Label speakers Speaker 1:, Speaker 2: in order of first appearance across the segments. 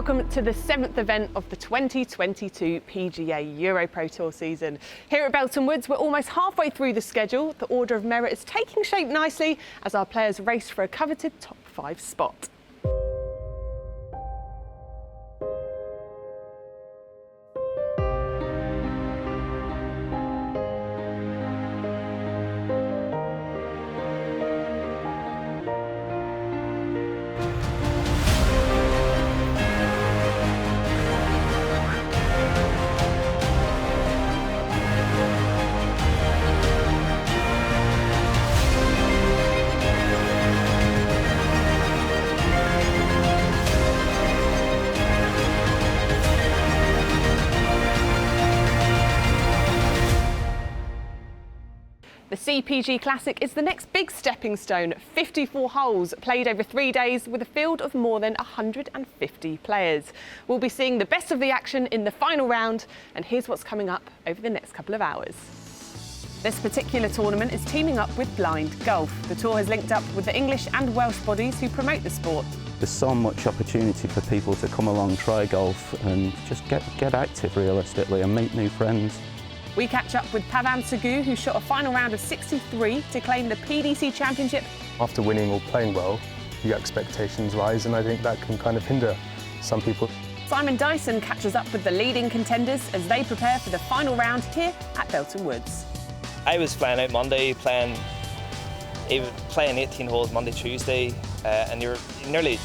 Speaker 1: welcome to the 7th event of the 2022 PGA EuroPro Tour season. Here at Belton Woods, we're almost halfway through the schedule. The order of merit is taking shape nicely as our players race for a coveted top 5 spot. The CPG Classic is the next big stepping stone. 54 holes played over 3 days with a field of more than 150 players. We'll be seeing the best of the action in the final round, and here's what's coming up over the next couple of hours. This particular tournament is teaming up with Blind Golf. The tour has linked up with the English and Welsh bodies who promote the sport.
Speaker 2: There's so much opportunity for people to come along, try golf and just get active realistically and meet new friends.
Speaker 1: We catch up with Pavan Sagoo, who shot a final round of 63 to claim the PDC Championship.
Speaker 3: After winning or playing well, your expectations rise, and I think that can kind of hinder some people.
Speaker 1: Simon Dyson catches up with the leading contenders as they prepare for the final round here at Belton Woods.
Speaker 4: I was flying out Monday, playing 18 holes Monday, Tuesday, and you're nearly,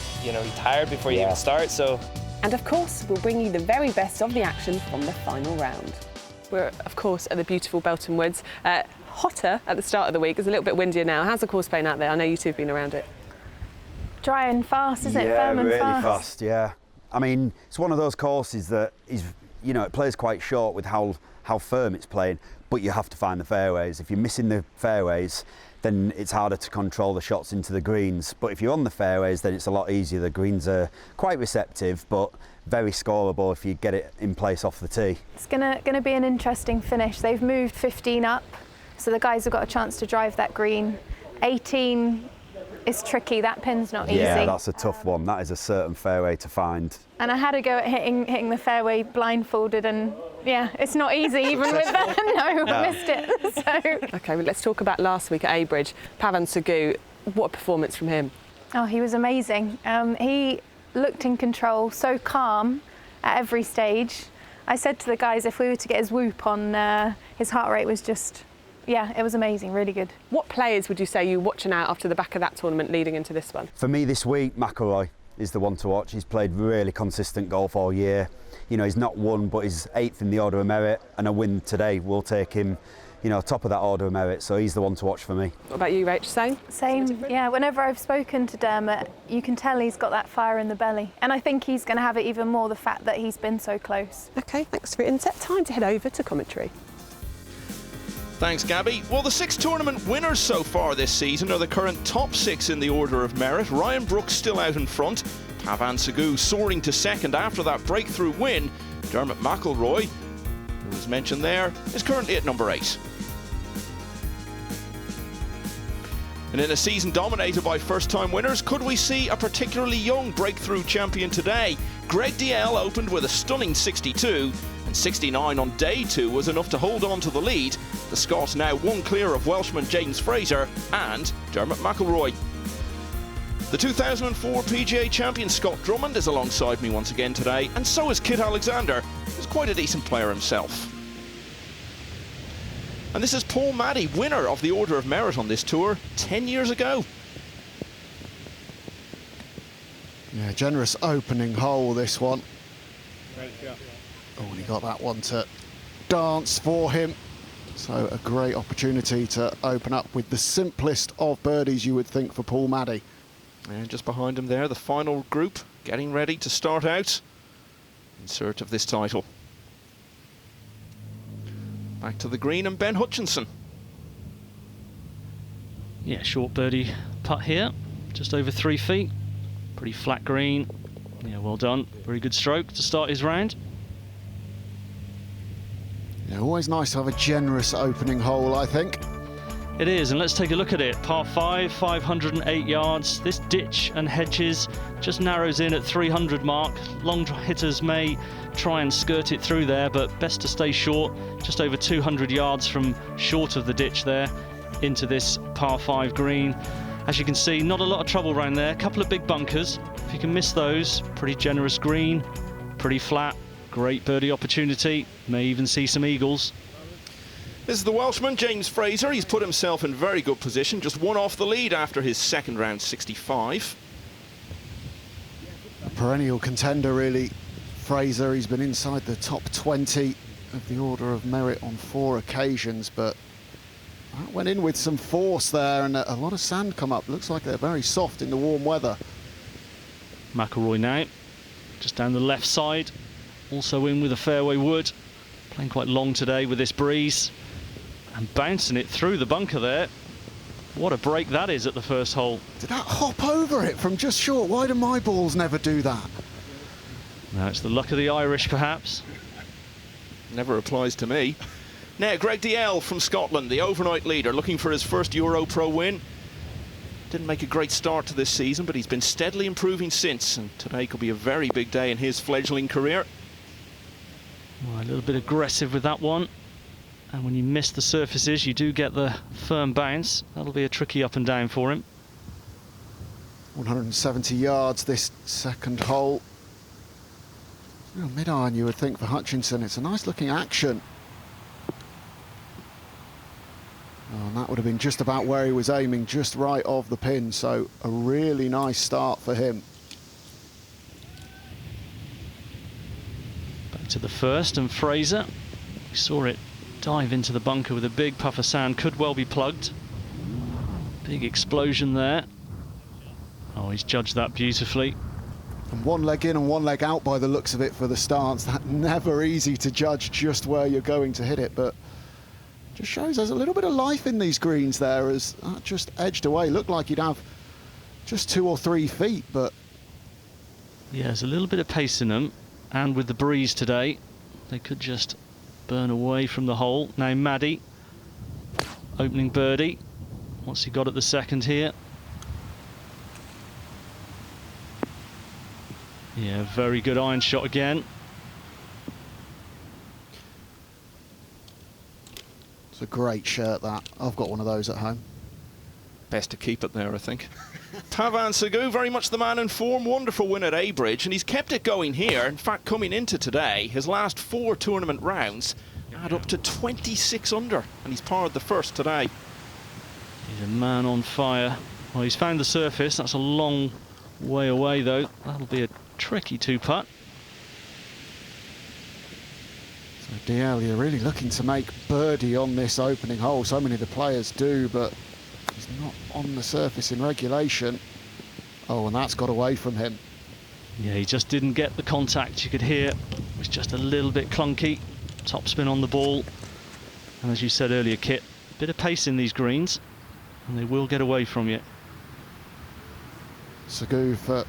Speaker 4: tired before you even start. So,
Speaker 1: and of course, we'll bring you the very best of the action from the final round. We're, of course, at the beautiful Belton Woods. Hotter at the start of the week. It's a little bit windier now. How's the course playing out there? I know you two have been around it.
Speaker 5: Dry and fast, isn't it? Firm and
Speaker 6: really
Speaker 5: fast.
Speaker 6: fast, yeah. I mean, it's one of those courses that is, it plays quite short with how firm it's playing, but you have to find the fairways. If you're missing the fairways, then it's harder to control the shots into the greens. But if you're on the fairways, then it's a lot easier. The greens are quite receptive, but very scoreable if you get it in place off the tee.
Speaker 5: It's gonna be an interesting finish. They've moved 15 up, so the guys have got a chance to drive that green. 18 is tricky, that pin's not easy.
Speaker 6: Yeah, that's a tough one. That is a certain fairway to find.
Speaker 5: And I had a go at hitting the fairway blindfolded, and yeah, it's not easy even with that. No, I missed it. So.
Speaker 1: OK, well, let's talk about last week at A-Bridge. Pavan Sagoo, what a performance from him.
Speaker 5: Oh, he was amazing. He looked in control, so calm at every stage. I said to the guys, if we were to get his whoop on, his heart rate was just, yeah, it was amazing, really good. What
Speaker 1: players would you say you're watching out after the back of that tournament leading into this one?
Speaker 6: For me this week, McElroy is the one to watch. He's played really consistent golf all year. He's not won, but he's 8th in the order of merit, and a win today will take him top of that order of merit, so he's the one to watch for me.
Speaker 1: What about you, Rach? Same,
Speaker 5: yeah. Whenever I've spoken to Dermot, you can tell he's got that fire in the belly, and I think he's going to have it even more, the fact that he's been so close.
Speaker 1: OK, thanks for your insight. Time to head over to commentary.
Speaker 7: Thanks, Gabby. Well, the 6 tournament winners so far this season are the current top 6 in the order of merit. Ryan Brookes still out in front. Pavan Sagoo soaring to second after that breakthrough win. Dermot McElroy, who was mentioned there, is currently at number 8. And in a season dominated by first-time winners, could we see a particularly young breakthrough champion today? Greg DL opened with a stunning 62, and 69 on day 2 was enough to hold on to the lead. The Scot now one clear of Welshman James Fraser and Dermot McElroy. The 2004 PGA champion Scott Drummond is alongside me once again today, and so is Kit Alexander, who's quite a decent player himself. And this is Paul Maddy, winner of the Order of Merit on this tour 10 years ago.
Speaker 8: Yeah, generous opening hole, this one. Oh, and he got that one to dance for him. So a great opportunity to open up with the simplest of birdies, you would think, for Paul Maddy.
Speaker 7: And just behind him there, the final group getting ready to start out in search of this title. Back to the green and Ben Hutchinson.
Speaker 9: Yeah, short birdie putt here, just over 3 feet. Pretty flat green. Yeah, well done. Very good stroke to start his round.
Speaker 8: Yeah, always nice to have a generous opening hole, I think.
Speaker 9: It is, and let's take a look at it. Par 5, 508 yards. This ditch and hedges just narrows in at 300 mark. Long hitters may try and skirt it through there, but best to stay short, just over 200 yards from short of the ditch there into this par 5 green. As you can see, not a lot of trouble around there. A couple of big bunkers. If you can miss those, pretty generous green, pretty flat, great birdie opportunity. May even see some eagles.
Speaker 7: This is the Welshman, James Fraser. He's put himself in very good position, just one off the lead after his second round 65.
Speaker 8: A perennial contender, really. Fraser, he's been inside the top 20 of the order of merit on 4 occasions, but that went in with some force there, and a lot of sand come up. Looks like they're very soft in the warm weather.
Speaker 9: McElroy now, just down the left side, also in with a fairway wood. Playing quite long today with this breeze, and bouncing it through the bunker there. What a break that is at the first hole.
Speaker 8: Did that hop over it from just short? Why do my balls never do that?
Speaker 9: Now it's the luck of the Irish, perhaps.
Speaker 7: Never applies to me. Now, Greg DL from Scotland, the overnight leader, looking for his first EuroPro win. Didn't make a great start to this season, but he's been steadily improving since, and today could be a very big day in his fledgling career.
Speaker 9: Well, a little bit aggressive with that one. And when you miss the surfaces, you do get the firm bounce. That'll be a tricky up and down for him.
Speaker 8: 170 yards this second hole. Real mid-iron, you would think, for Hutchinson. It's a nice looking action. Oh, and that would have been just about where he was aiming, just right of the pin. So a really nice start for him.
Speaker 9: Back to the first, and Fraser. We saw it dive into the bunker with a big puff of sand. Could well be plugged. Big explosion there. Oh, he's judged that beautifully.
Speaker 8: And one leg in and one leg out by the looks of it for the stance. That's never easy to judge just where you're going to hit it, but just shows there's a little bit of life in these greens there as that just edged away. Looked like you'd have just 2 or 3 feet, but...
Speaker 9: Yeah, there's a little bit of pace in them, and with the breeze today, they could just burn away from the hole. Now Maddy, opening birdie. What's he got at the second here? Yeah, very good iron shot again.
Speaker 8: It's a great shirt, that. I've got one of those at home.
Speaker 7: Best to keep it there, I think. Pavan Sagoo, very much the man in form. Wonderful win at Abridge, and he's kept it going here. In fact, coming into today, his last 4 tournament rounds add up to 26 under, and he's parred the first today.
Speaker 9: He's a man on fire. Well, he's found the surface. That's a long way away, though. That'll be a tricky 2-putt.
Speaker 8: So DL, you're really looking to make birdie on this opening hole. So many of the players do, but he's not on the surface in regulation. Oh, and that's got away from him.
Speaker 9: Yeah, he just didn't get the contact. You could hear it was just a little bit clunky. Topspin on the ball. And as you said earlier, Kit, a bit of pace in these greens, and they will get away from you.
Speaker 8: Sagoo for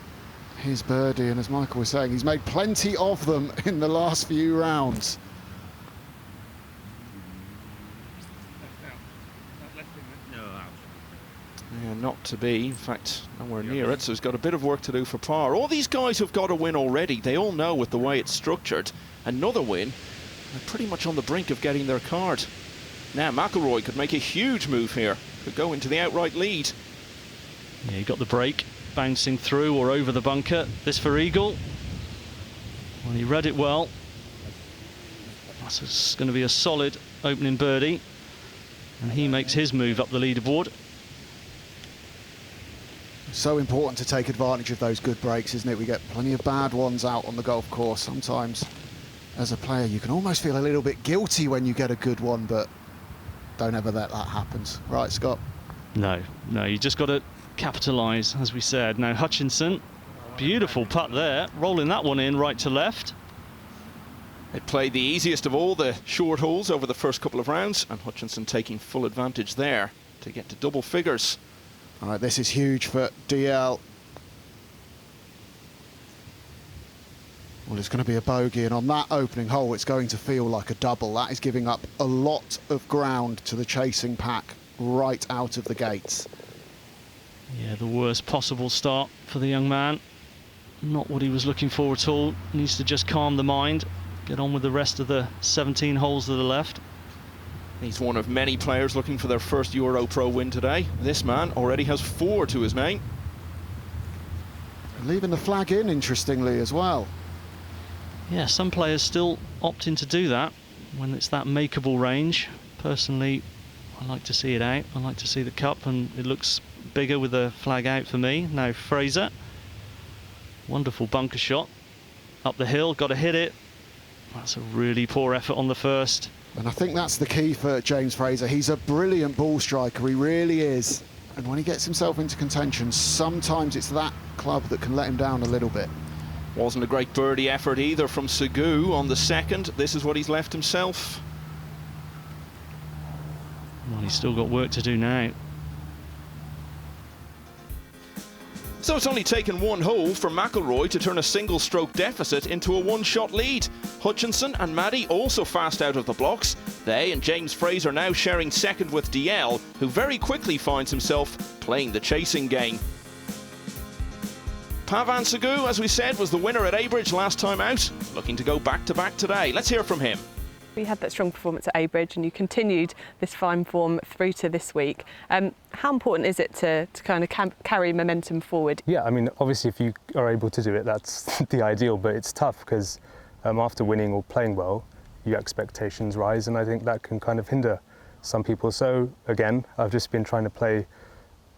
Speaker 8: his birdie, and as Michael was saying, he's made plenty of them in the last few rounds.
Speaker 7: Yeah, not to be. In fact, nowhere near it, so he's got a bit of work to do for par. All these guys have got a win already. They all know with the way it's structured. Another win, they're pretty much on the brink of getting their card. Now, McElroy could make a huge move here. Could go into the outright lead.
Speaker 9: Yeah, he got the break, bouncing through or over the bunker. This for eagle. Well, he read it well. That's going to be a solid opening birdie. And he makes his move up the leaderboard.
Speaker 8: So important to take advantage of those good breaks, isn't it? We get plenty of bad ones out on the golf course. Sometimes, as a player, you can almost feel a little bit guilty when you get a good one, but don't ever let that happen. Right, Scott?
Speaker 9: No, you just got to capitalise, as we said. Now, Hutchinson, beautiful putt there, rolling that one in right to left.
Speaker 7: It played the easiest of all the short holes over the first couple of rounds, and Hutchinson taking full advantage there to get to double figures.
Speaker 8: All right, this is huge for DL. Well, it's going to be a bogey, and on that opening hole, it's going to feel like a double. That is giving up a lot of ground to the chasing pack right out of the gates.
Speaker 9: Yeah, the worst possible start for the young man. not what he was looking for at all. Needs to just calm the mind, get on with the rest of the 17 holes that are left.
Speaker 7: He's one of many players looking for their first EuroPro win today. This man already has 4 to his name.
Speaker 8: Leaving the flag in, interestingly, as well.
Speaker 9: Yeah, some players still opting to do that when it's that makeable range. Personally, I like to see it out. I like to see the cup, and it looks bigger with the flag out for me. Now Fraser, wonderful bunker shot up the hill, got to hit it. That's a really poor effort on the first.
Speaker 8: And I think that's the key for James Fraser. He's a brilliant ball striker, he really is. And when he gets himself into contention, sometimes it's that club that can let him down a little bit.
Speaker 7: Wasn't a great birdie effort either from Sagoo on the second. This is what he's left himself.
Speaker 9: Well, he's still got work to do now.
Speaker 7: So it's only taken 1 hole for McElroy to turn a single-stroke deficit into a 1-shot lead. Hutchinson and Maddy also fast out of the blocks. They and James Fraser now sharing second with DL, who very quickly finds himself playing the chasing game. Pavan Sagoo, as we said, was the winner at Abridge last time out, looking to go back-to-back today. Let's hear from him.
Speaker 1: You had that strong performance at Abridge and you continued this fine form through to this week. How important is it to kind of carry momentum forward?
Speaker 3: Yeah, I mean, obviously if you are able to do it, that's the ideal, but it's tough because after winning or playing well, your expectations rise, and I think that can kind of hinder some people. So again, I've just been trying to play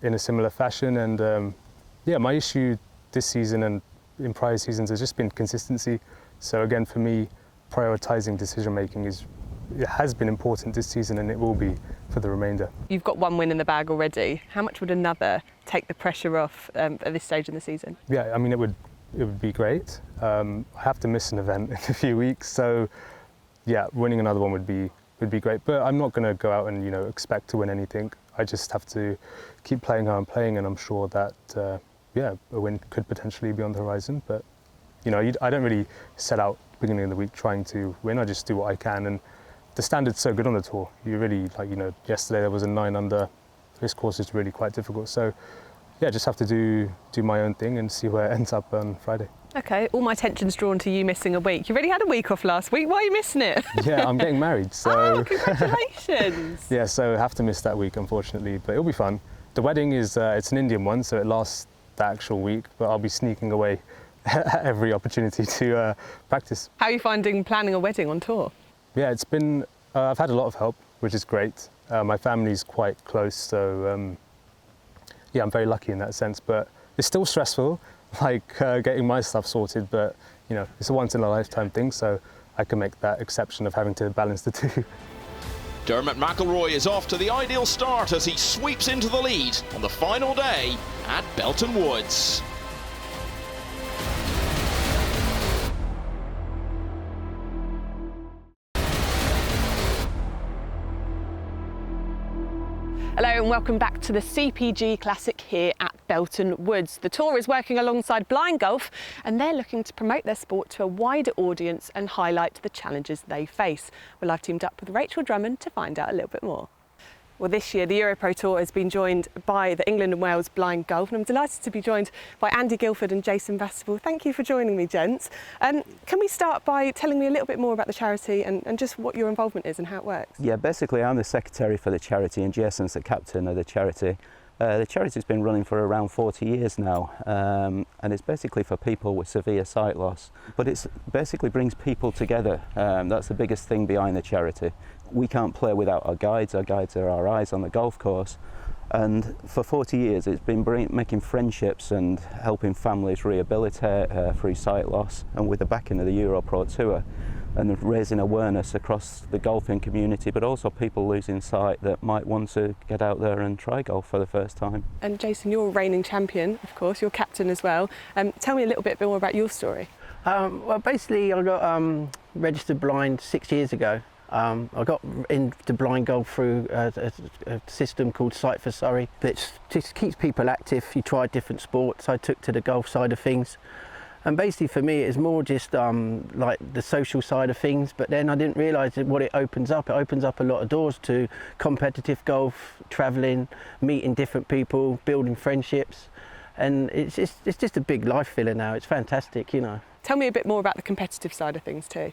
Speaker 3: in a similar fashion, and yeah, my issue this season and in prior seasons has just been consistency. So again, for me, prioritising decision making has been important this season, and it will be for the remainder.
Speaker 1: You've got 1 win in the bag already. How much would another take the pressure off at this stage in the season?
Speaker 3: Yeah, I mean, it would be great. I have to miss an event in a few weeks, so yeah, winning another one would be great. But I'm not going to go out and expect to win anything. I just have to keep playing how I'm playing, and I'm sure that yeah, a win could potentially be on the horizon. But I don't really set out beginning of the week trying to win. I just do what I can, and the standard's so good on the tour. You really, yesterday there was a 9 under. This course is really quite difficult. So yeah, just have to do my own thing and see where it ends up on Friday.
Speaker 1: Okay, all my attention's drawn to you missing a week. You already had a week off last week. Why are you missing it?
Speaker 3: Yeah, I'm getting married, so.
Speaker 1: Oh, congratulations!
Speaker 3: Yeah, so I have to miss that week, unfortunately, but it'll be fun. The wedding is, it's an Indian one, so it lasts the actual week, but I'll be sneaking away at every opportunity to practice.
Speaker 1: How are you finding planning a wedding on tour?
Speaker 3: Yeah, it's been, I've had a lot of help, which is great. My family's quite close, so yeah, I'm very lucky in that sense, but it's still stressful, getting my stuff sorted, but it's a once in a lifetime thing, so I can make that exception of having to balance the two.
Speaker 7: Dermot McElroy is off to the ideal start as he sweeps into the lead on the final day at Belton Woods.
Speaker 1: Hello and welcome back to the CPG Classic here at Belton Woods. The tour is working alongside Blind Golf, and they're looking to promote their sport to a wider audience and highlight the challenges they face. Well, I've teamed up with Rachel Drummond to find out a little bit more. Well, this year the EuroPro Tour has been joined by the England and Wales Blind Golf, and I'm delighted to be joined by Andy Guilford and Jason Bastable. Thank you for joining me, gents. Can we start by telling me a little bit more about the charity and just what your involvement is and how it works?
Speaker 2: Yeah, basically I'm the secretary for the charity and Jason's the captain of the charity. The charity's been running for around 40 years now, and it's basically for people with severe sight loss. But it basically brings people together. That's the biggest thing behind the charity. We can't play without our guides. Our guides are our eyes on the golf course. And for 40 years it's been making friendships and helping families rehabilitate through sight loss, and with the backing of the EuroPro Tour, and raising awareness across the golfing community, but also people losing sight that might want to get out there and try golf for the first time.
Speaker 1: And Jason, you're a reigning champion, of course, you're captain as well. Tell me a little bit more about your story.
Speaker 10: Well, basically I got registered blind 6 years ago. I got into blind golf through a system called Sight for Surrey that just keeps people active. You try different sports. I took to the golf side of things. And basically for me it's more just like the social side of things, but then I didn't realise what it opens up. It opens up a lot of doors to competitive golf, travelling, meeting different people, building friendships. and it's just a big life filler now. It's fantastic, you know.
Speaker 1: Tell me a bit more about the competitive side of things too.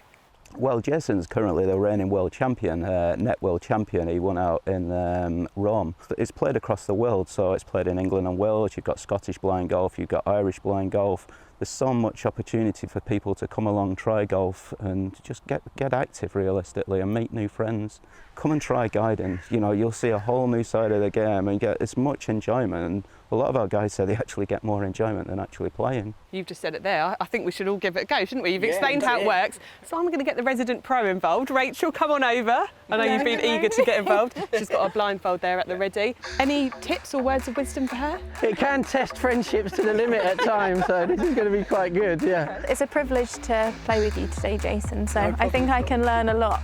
Speaker 2: Well, Jason's currently the reigning world champion, net world champion. He won out in Rome. It's played across the world, so it's played in England and Wales. You've got Scottish blind golf, you've got Irish blind golf. There's so much opportunity for people to come along, try golf, and just get active realistically and meet new friends. Come and try guiding. You know, you'll see a whole new side of the game and get as much enjoyment. And a lot of our guys say they actually get more enjoyment than actually playing.
Speaker 1: You've just said it there. I think we should all give it a go, shouldn't we? You've explained how it works. So I'm going to get the resident pro involved. Rachel, come on over. I know you've been eager to get involved. She's got a blindfold there at the ready. Any tips or words of wisdom for her?
Speaker 10: It can test friendships to the limit at times, so this is going to be quite good, yeah.
Speaker 5: It's a privilege to play with you today, Jason, so I think I can learn a lot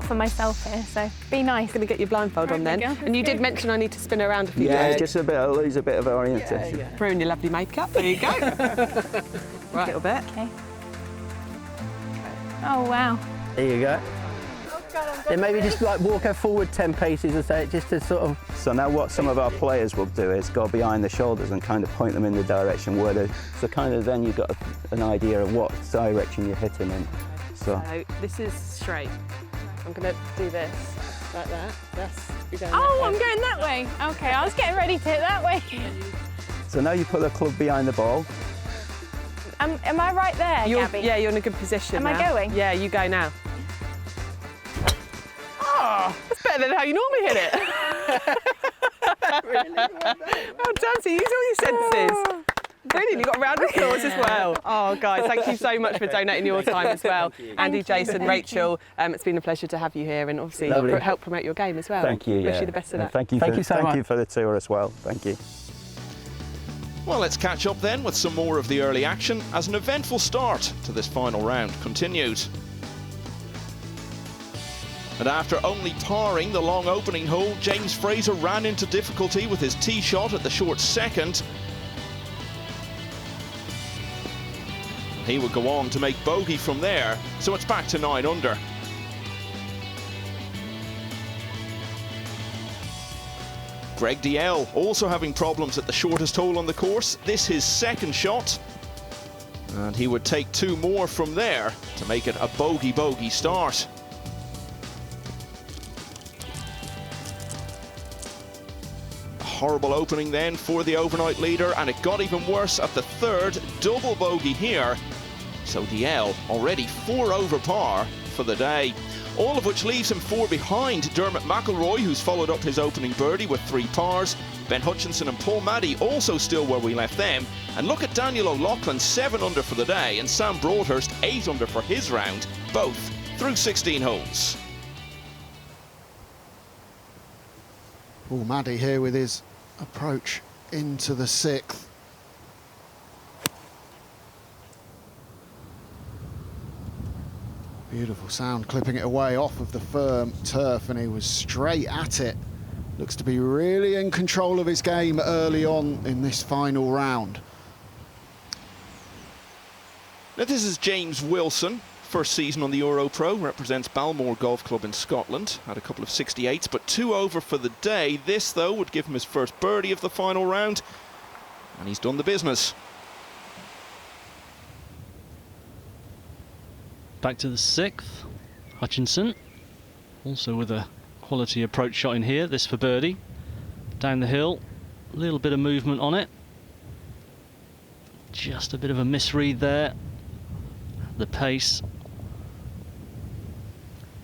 Speaker 5: for myself here, so be nice.
Speaker 1: I'm going to get your blindfold on then. And you did mention I need to spin around a few
Speaker 2: times. Just lose a bit of orientation.
Speaker 1: Ruin your lovely makeup. There you go. Right, a little bit.
Speaker 5: Okay. Oh, wow.
Speaker 10: There you go. Then maybe just like walk her forward 10 paces or so, just to sort of...
Speaker 2: So now what some of our players will do is go behind the shoulders and kind of point them in the direction where they... So kind of then you've got an idea of what direction you're hitting in. So
Speaker 1: this is straight. I'm going to do this, like that. You're going
Speaker 5: I'm going that way. Okay, I was getting ready to hit that way.
Speaker 2: So now you put the club behind the ball.
Speaker 5: Am I right there, Gabby?
Speaker 1: Yeah, you're in a good position
Speaker 5: Am
Speaker 1: now.
Speaker 5: I going?
Speaker 1: Yeah, you go now. Oh, that's better than how you normally hit it. Really well done, so use all your senses. Brilliant, you got a round of applause as well. Oh, guys, thank you so much for donating your time as well. Andy, Jason, Rachel, it's been a pleasure to have you here and obviously help promote your game as well.
Speaker 2: Thank you.
Speaker 1: Wish you the best of that.
Speaker 2: Thank you for the tour as well. Thank you.
Speaker 7: Well, let's catch up then with some more of the early action as an eventful start to this final round continued. And after only parring the long opening hole, James Fraser ran into difficulty with his tee shot at the short second. He would go on to make bogey from there, so it's back to 9 under. Greg DL also having problems at the shortest hole on the course. This his second shot. And he would take 2 more from there to make it a bogey start. A horrible opening then for the overnight leader, and it got even worse at the third, double bogey here. So DL already 4 over par for the day. All of which leaves him 4 behind Dermot McElroy, who's followed up his opening birdie with 3 pars. Ben Hutchinson and Paul Maddy also still where we left them. And look at Daniel O'Loughlin, 7 under for the day, and Sam Broadhurst, 8 under for his round, both through 16 holes.
Speaker 8: Paul Maddy here with his approach into the 6th. Beautiful sound, clipping it away off of the firm turf, and he was straight at it. Looks to be really in control of his game early on in this final round.
Speaker 7: Now this is James Wilson, first season on the EuroPro, represents Balmore Golf Club in Scotland. Had a couple of 68s, but 2 over for the day. This, though, would give him his first birdie of the final round, and he's done the business.
Speaker 9: Back to the 6th, Hutchinson, also with a quality approach shot in here, this for birdie. Down the hill, a little bit of movement on it. Just a bit of a misread there. The pace.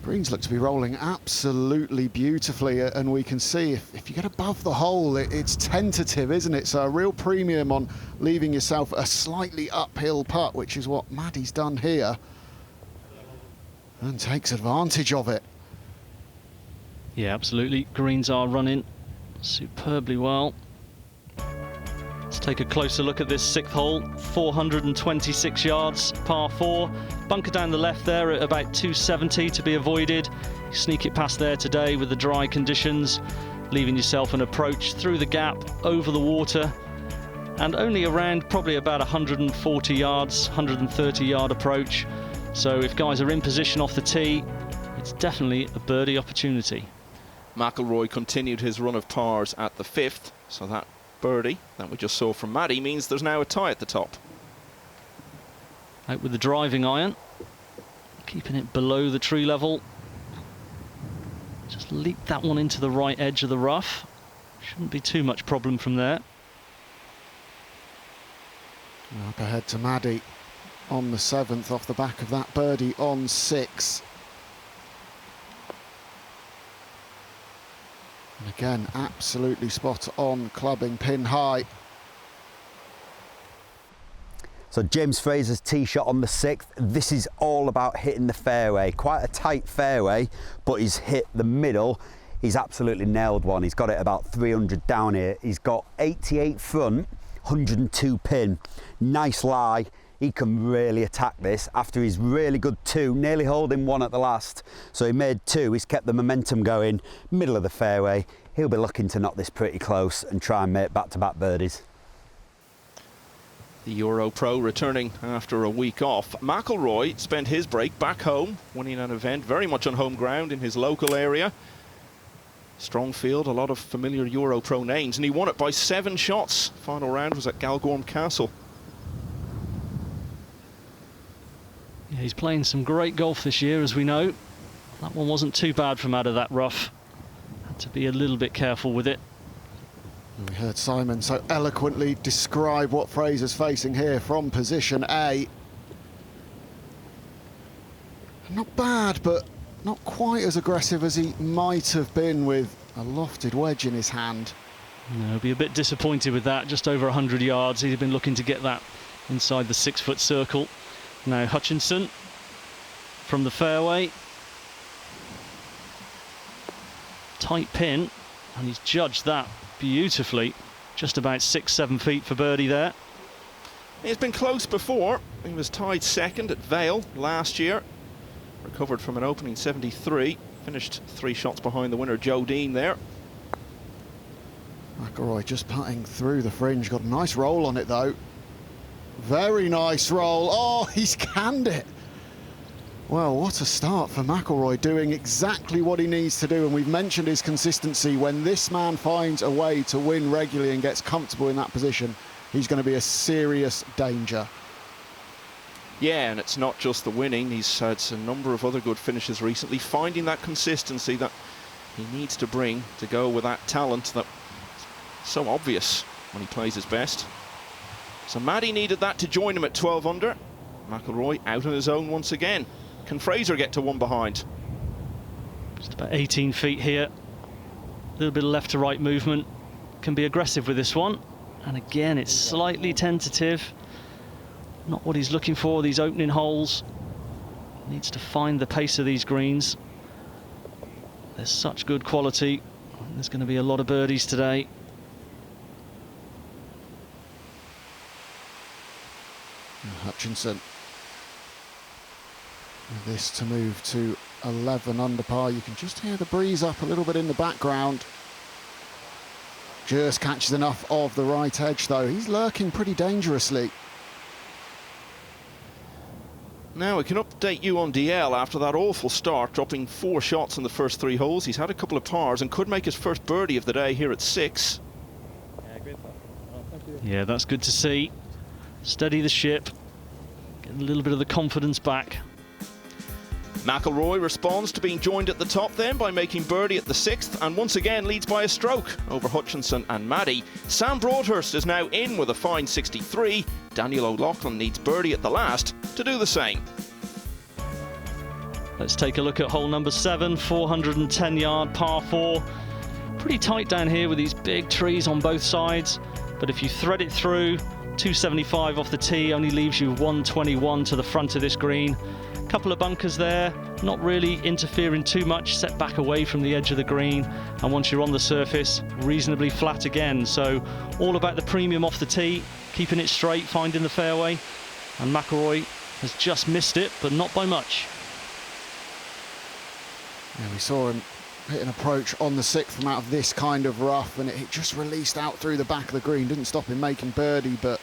Speaker 8: Greens look to be rolling absolutely beautifully, and we can see if you get above the hole, it's tentative, isn't it? So a real premium on leaving yourself a slightly uphill putt, which is what Maddy's done here. And takes advantage of it.
Speaker 9: Yeah, absolutely. Greens are running superbly well. Let's take a closer look at this 6th hole. 426 yards, par 4. Bunker down the left there at about 270 to be avoided. Sneak it past there today with the dry conditions, leaving yourself an approach through the gap, over the water, and only around probably about 140 yards, 130 yard approach. So if guys are in position off the tee, it's definitely a birdie opportunity.
Speaker 7: McElroy continued his run of pars at the 5th, so that birdie that we just saw from Maddy means there's now a tie at the top.
Speaker 9: Out with the driving iron, keeping it below the tree level. Just leap that one into the right edge of the rough. Shouldn't be too much problem from there.
Speaker 8: Up ahead to Maddy on the 7th off the back of that birdie on 6. And again, absolutely spot on, clubbing pin high.
Speaker 6: So James Fraser's tee shot on the 6th. This is all about hitting the fairway. Quite a tight fairway, but he's hit the middle. He's absolutely nailed one. He's got it about 300 down here. He's got 88 front, 102 pin. Nice lie. He can really attack this after his really good 2, nearly holding 1 at the last. So he made 2, he's kept the momentum going, middle of the fairway. He'll be looking to knock this pretty close and try and make back-to-back birdies.
Speaker 7: The EuroPro returning after a week off. McElroy spent his break back home, winning an event very much on home ground in his local area. Strong field, a lot of familiar EuroPro names, and he won it by 7 shots. Final round was at Galgorm Castle.
Speaker 9: Yeah, he's playing some great golf this year, as we know. That one wasn't too bad from out of that rough. Had to be a little bit careful with it.
Speaker 8: We heard Simon so eloquently describe what Fraser's facing here from position A. Not bad, but not quite as aggressive as he might have been with a lofted wedge in his hand.
Speaker 9: No, be a bit disappointed with that. Just over 100 yards. He'd been looking to get that inside the 6-foot circle. Now Hutchinson from the fairway. Tight pin, and he's judged that beautifully. Just about 6-7 feet for birdie there.
Speaker 7: He's been close before. He was tied 2nd at Vale last year. Recovered from an opening 73. Finished 3 shots behind the winner, Joe Dean, there.
Speaker 8: McElroy just putting through the fringe. Got a nice roll on it, though. Very nice roll. Oh, he's canned it. Well, what a start for McElroy, doing exactly what he needs to do. And we've mentioned his consistency. When this man finds a way to win regularly and gets comfortable in that position, he's going to be a serious danger.
Speaker 7: Yeah, and it's not just the winning. He's had a number of other good finishes recently, finding that consistency that he needs to bring to go with that talent that's so obvious when he plays his best. So Maddy needed that to join him at 12 under. McElroy out on his own once again. Can Fraser get to 1 behind?
Speaker 9: Just about 18 feet here. A little bit of left to right movement. Can be aggressive with this one. And again, it's slightly tentative. Not what he's looking for, these opening holes. Needs to find the pace of these greens. There's such good quality. There's going to be a lot of birdies today.
Speaker 8: Hutchinson. This to move to 11 under par. You can just hear the breeze up a little bit in the background. Just catches enough of the right edge, though. He's lurking pretty dangerously.
Speaker 7: Now we can update you on DL after that awful start, dropping 4 shots in the first 3 holes. He's had a couple of pars and could make his first birdie of the day here at 6.
Speaker 9: Yeah, that's good to see. Steady the ship. Get a little bit of the confidence back.
Speaker 7: McElroy responds to being joined at the top then by making birdie at the 6th, and once again leads by a stroke over Hutchinson and Maddy. Sam Broadhurst is now in with a fine 63. Daniel O'Loughlin needs birdie at the last to do the same.
Speaker 9: Let's take a look at hole number 7, 410-yard par 4. Pretty tight down here with these big trees on both sides, but if you thread it through, 275 off the tee only leaves you 121 to the front of this green. Couple of bunkers there, not really interfering too much, set back away from the edge of the green, and once you're on the surface, reasonably flat again. So all about the premium off the tee, keeping it straight, finding the fairway, and McElroy has just missed it, but not by much.
Speaker 8: Yeah, we saw him hit an approach on the 6th from out of this kind of rough, and it just released out through the back of the green. Didn't stop him making birdie, but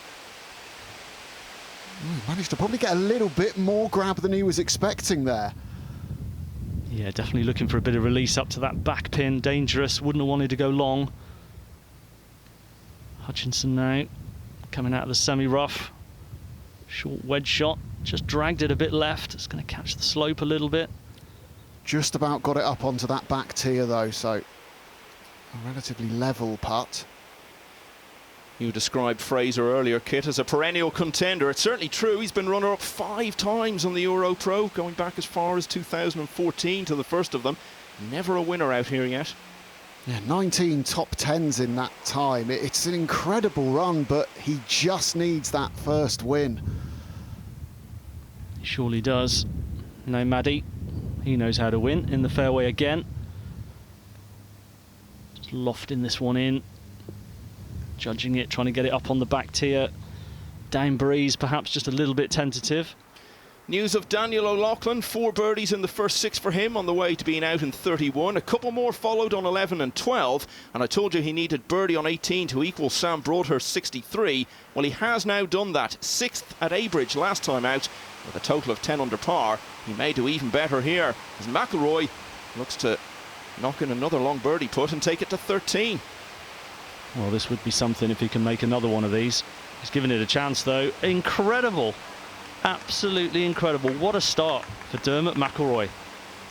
Speaker 8: managed to probably get a little bit more grab than he was expecting there.
Speaker 9: Yeah, definitely looking for a bit of release up to that back pin. Dangerous, wouldn't have wanted to go long. Hutchinson now coming out of the semi-rough. Short wedge shot, just dragged it a bit left. It's going to catch the slope a little bit.
Speaker 8: Just about got it up onto that back tier though, so a relatively level putt.
Speaker 7: You described Fraser earlier, Kit, as a perennial contender. It's certainly true. He's been runner-up 5 times on the EuroPro, going back as far as 2014 to the first of them. Never a winner out here yet.
Speaker 8: Yeah, 19 top 10s in that time. It's an incredible run, but he just needs that first win.
Speaker 9: He surely does. No Maddy. He knows how to win in the fairway again. Just lofting this one in. Judging it, trying to get it up on the back tier. Down breeze, perhaps just a little bit tentative.
Speaker 7: News of Daniel O'Loughlin, 4 birdies in the first 6 for him on the way to being out in 31. A couple more followed on 11 and 12. And I told you he needed birdie on 18 to equal Sam Broadhurst's 63. Well, he has now done that. 6th at Abridge last time out with a total of 10 under par. He may do even better here as McElroy looks to knock in another long birdie putt and take it to 13.
Speaker 9: Well, this would be something if he can make another one of these. He's given it a chance, though. Incredible. Absolutely incredible. What a start for Dermot McElroy.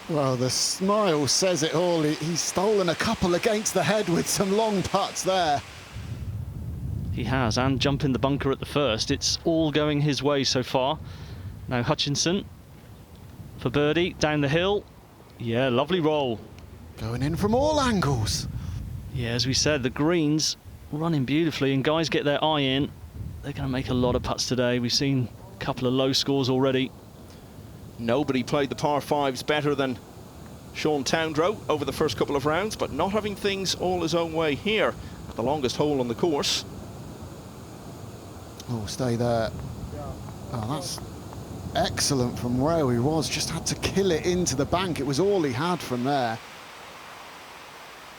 Speaker 8: Well, the smile says it all. He's stolen a couple against the head with some long putts there.
Speaker 9: He has, and jumping the bunker at the first. It's all going his way so far. Now Hutchinson for birdie, down the hill. Yeah, lovely roll.
Speaker 8: Going in from all angles.
Speaker 9: Yeah, as we said, the greens running beautifully, and guys get their eye in. They're going to make a lot of putts today. We've seen a couple of low scores already.
Speaker 7: Nobody played the par 5s better than Sean Towndrow over the first couple of rounds, but not having things all his own way here at the longest hole on the course.
Speaker 8: Oh, stay there. Oh, that's excellent from where he was. Just had to kill it into the bank. It was all he had from there.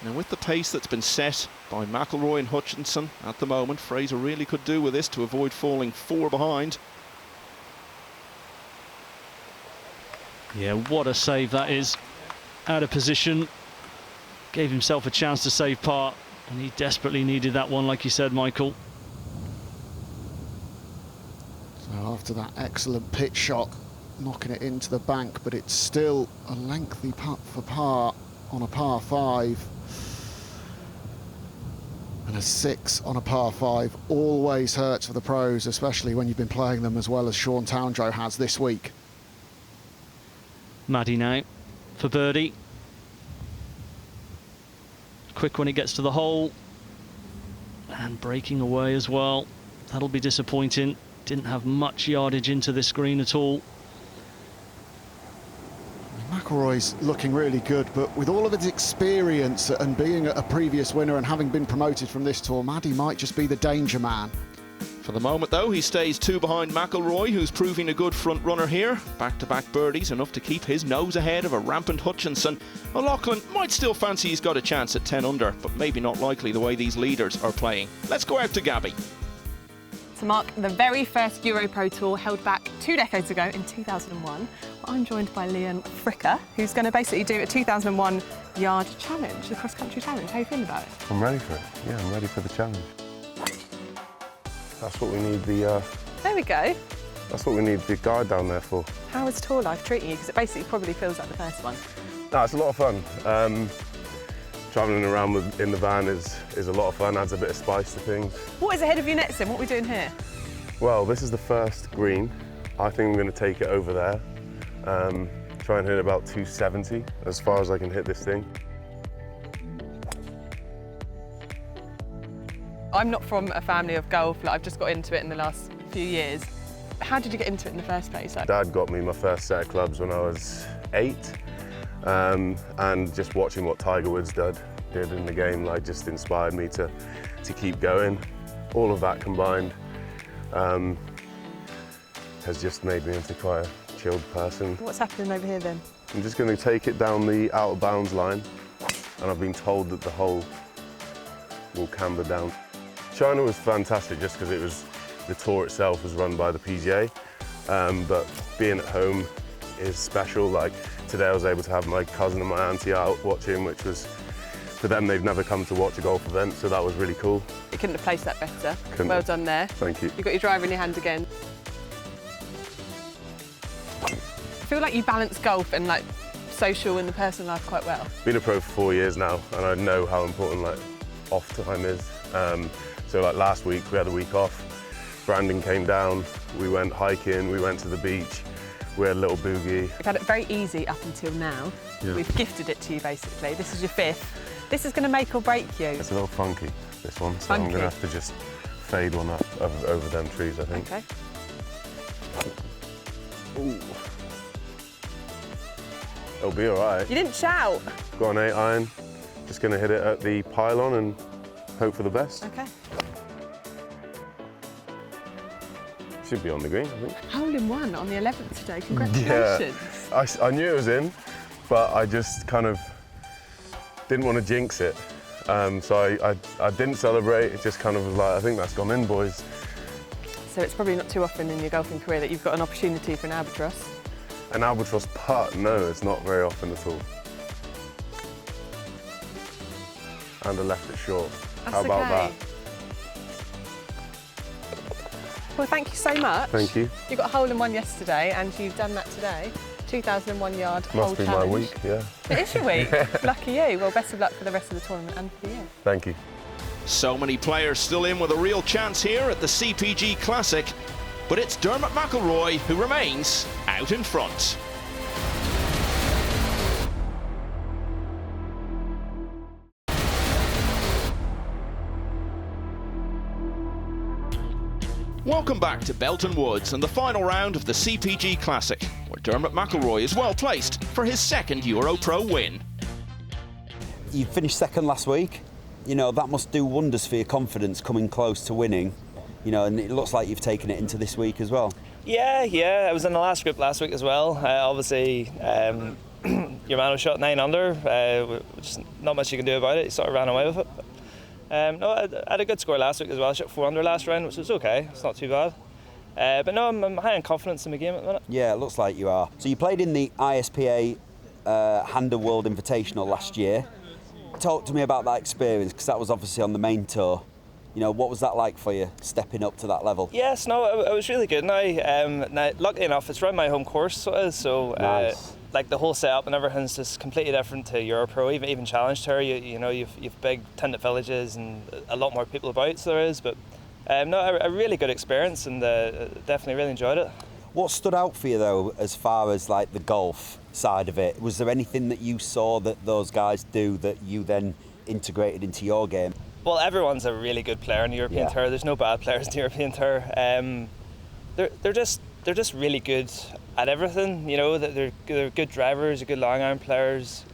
Speaker 7: Now, with the pace that's been set by McElroy and Hutchinson at the moment, Fraser really could do with this to avoid falling 4 behind.
Speaker 9: Yeah, what a save that is. Out of position. Gave himself a chance to save par, and he desperately needed that one, like you said, Michael.
Speaker 8: So after that excellent pitch shot, knocking it into the bank, but it's still a lengthy putt for par on a par 5. And a 6 on a par 5 always hurts for the pros, especially when you've been playing them as well as Sean Towndrow has this week.
Speaker 9: Maddy now for birdie. Quick when it gets to the hole. And breaking away as well. That'll be disappointing. Didn't have much yardage into this green at all.
Speaker 8: McElroy's looking really good, but with all of his experience and being a previous winner and having been promoted from this tour, Maddy might just be the danger man.
Speaker 7: For the moment, though, he stays 2 behind McElroy, who's proving a good front runner here. Back-to-back birdies, enough to keep his nose ahead of a rampant Hutchinson. O'Loughlin might still fancy he's got a chance at 10 under, but maybe not likely the way these leaders are playing. Let's go out to Gabby.
Speaker 1: To mark the very first EuroPro Tour held back 2 decades ago in 2001, I'm joined by Liam Fricker, who's going to basically do a 2001 yard challenge, the cross-country challenge. How are you feeling about it?
Speaker 11: I'm ready for it. Yeah, I'm ready for the challenge. That's what we need the...
Speaker 1: There we go.
Speaker 11: That's what we need the guide down there for.
Speaker 1: How is tour life treating you? Because it basically probably feels like the first one.
Speaker 11: No, it's a lot of fun. Travelling around in the van is a lot of fun, adds a bit of spice to things.
Speaker 1: What is ahead of you next then? What are we doing here?
Speaker 11: Well, this is the first green. I think I'm going to take it over there. Try and hit about 270 as far as I can hit this thing.
Speaker 1: I'm not from a family of golf. I've just got into it in the last few years. How did you get into it in the first place?
Speaker 11: Dad got me my first set of clubs when I was 8. And just watching what Tiger Woods did in the game, just inspired me to keep going. All of that combined has just made me into quite a chilled person.
Speaker 1: What's happening over here then?
Speaker 11: I'm just going to take it down the out of bounds line, and I've been told that the hole will camber down. China was fantastic just because the tour itself was run by the PGA, but being at home is special. Like today I was able to have my cousin and my auntie out watching, which was for them, they've never come to watch a golf event, so that was really cool.
Speaker 1: You couldn't have placed that better.
Speaker 11: Couldn't
Speaker 1: Well
Speaker 11: have.
Speaker 1: done there.
Speaker 11: Thank you.
Speaker 1: You've got your driver in your hand again. I feel like you balance golf and like social and the personal life quite well.
Speaker 11: Been a pro for 4 years now, and I know how important like off time is. So like last week we had a week off. Brandon came down, we went hiking, we went to the beach, we had a little boogie.
Speaker 1: We've had it very easy up until now.
Speaker 11: Yeah.
Speaker 1: We've gifted it to you basically. This is your 5th. This is going to make or break you.
Speaker 11: It's a little funky, this one, so
Speaker 1: Funky.
Speaker 11: I'm going to have to just fade one up over them trees, I think.
Speaker 1: Okay.
Speaker 11: Ooh. It'll be all right.
Speaker 1: You didn't shout.
Speaker 11: Got an 8 iron, just going to hit it at the pylon and hope for the best.
Speaker 1: Okay.
Speaker 11: Should be on the green, I think.
Speaker 1: Hole in one on the 11th today. Congratulations.
Speaker 11: Yeah, I knew it was in, but I just kind of didn't want to jinx it. So I didn't celebrate, it just kind of was like, I think that's gone in, boys.
Speaker 1: So it's probably not too often in your golfing career that you've got an opportunity for an albatross.
Speaker 11: An albatross putt, no, it's not very often at all. And I left it short.
Speaker 1: That's
Speaker 11: How about
Speaker 1: okay.
Speaker 11: that?
Speaker 1: Well, thank you so much.
Speaker 11: Thank you.
Speaker 1: You got a hole in one yesterday and you've done that today. 2,001 yard hole
Speaker 11: Must be
Speaker 1: challenge.
Speaker 11: my week, yeah.
Speaker 1: It is your week. Lucky you. Well, best of luck for the rest of the tournament and for you.
Speaker 11: Thank you.
Speaker 7: So many players still in with a real chance here at the CPG Classic, but it's Dermot McElroy who remains out in front. Welcome back to Belton Woods and the final round of the CPG Classic, where Dermot McElroy is well placed for his 2nd EuroPro win.
Speaker 6: You finished 2nd last week. You know, that must do wonders for your confidence coming close to winning. You know, and it looks like you've taken it into this week as well.
Speaker 4: Yeah, I was in the last group last week as well. Obviously, your man was shot 9 under, which is not much you can do about it. He sort of ran away with it. No, I had a good score last week as well. I shot 4 under last round, which was okay. It's not too bad. But no, I'm high on confidence in my game at the minute.
Speaker 6: Yeah, it looks like you are. So you played in the ISPA Handa World Invitational last year. Talk to me about that experience, because that was obviously on the main tour. You know, what was that like for you, stepping up to that level?
Speaker 4: Yes, no, it was really good now. Now, luckily enough, it's around my home course, so it is. So,
Speaker 6: Nice.
Speaker 4: like the whole setup and everything's just completely different to EuroPro, even Challenge Tour. You know, you've big tented villages and a lot more people about, so there is. But no, a really good experience, and definitely really enjoyed it.
Speaker 6: What stood out for you though, as far as like the golf side of it? Was there anything that you saw that those guys do that you then integrated into your game?
Speaker 4: Well, everyone's a really good player in the European Tour. There's no bad players in the European Tour. They're just really good at everything. You know, they're good drivers, good long iron players,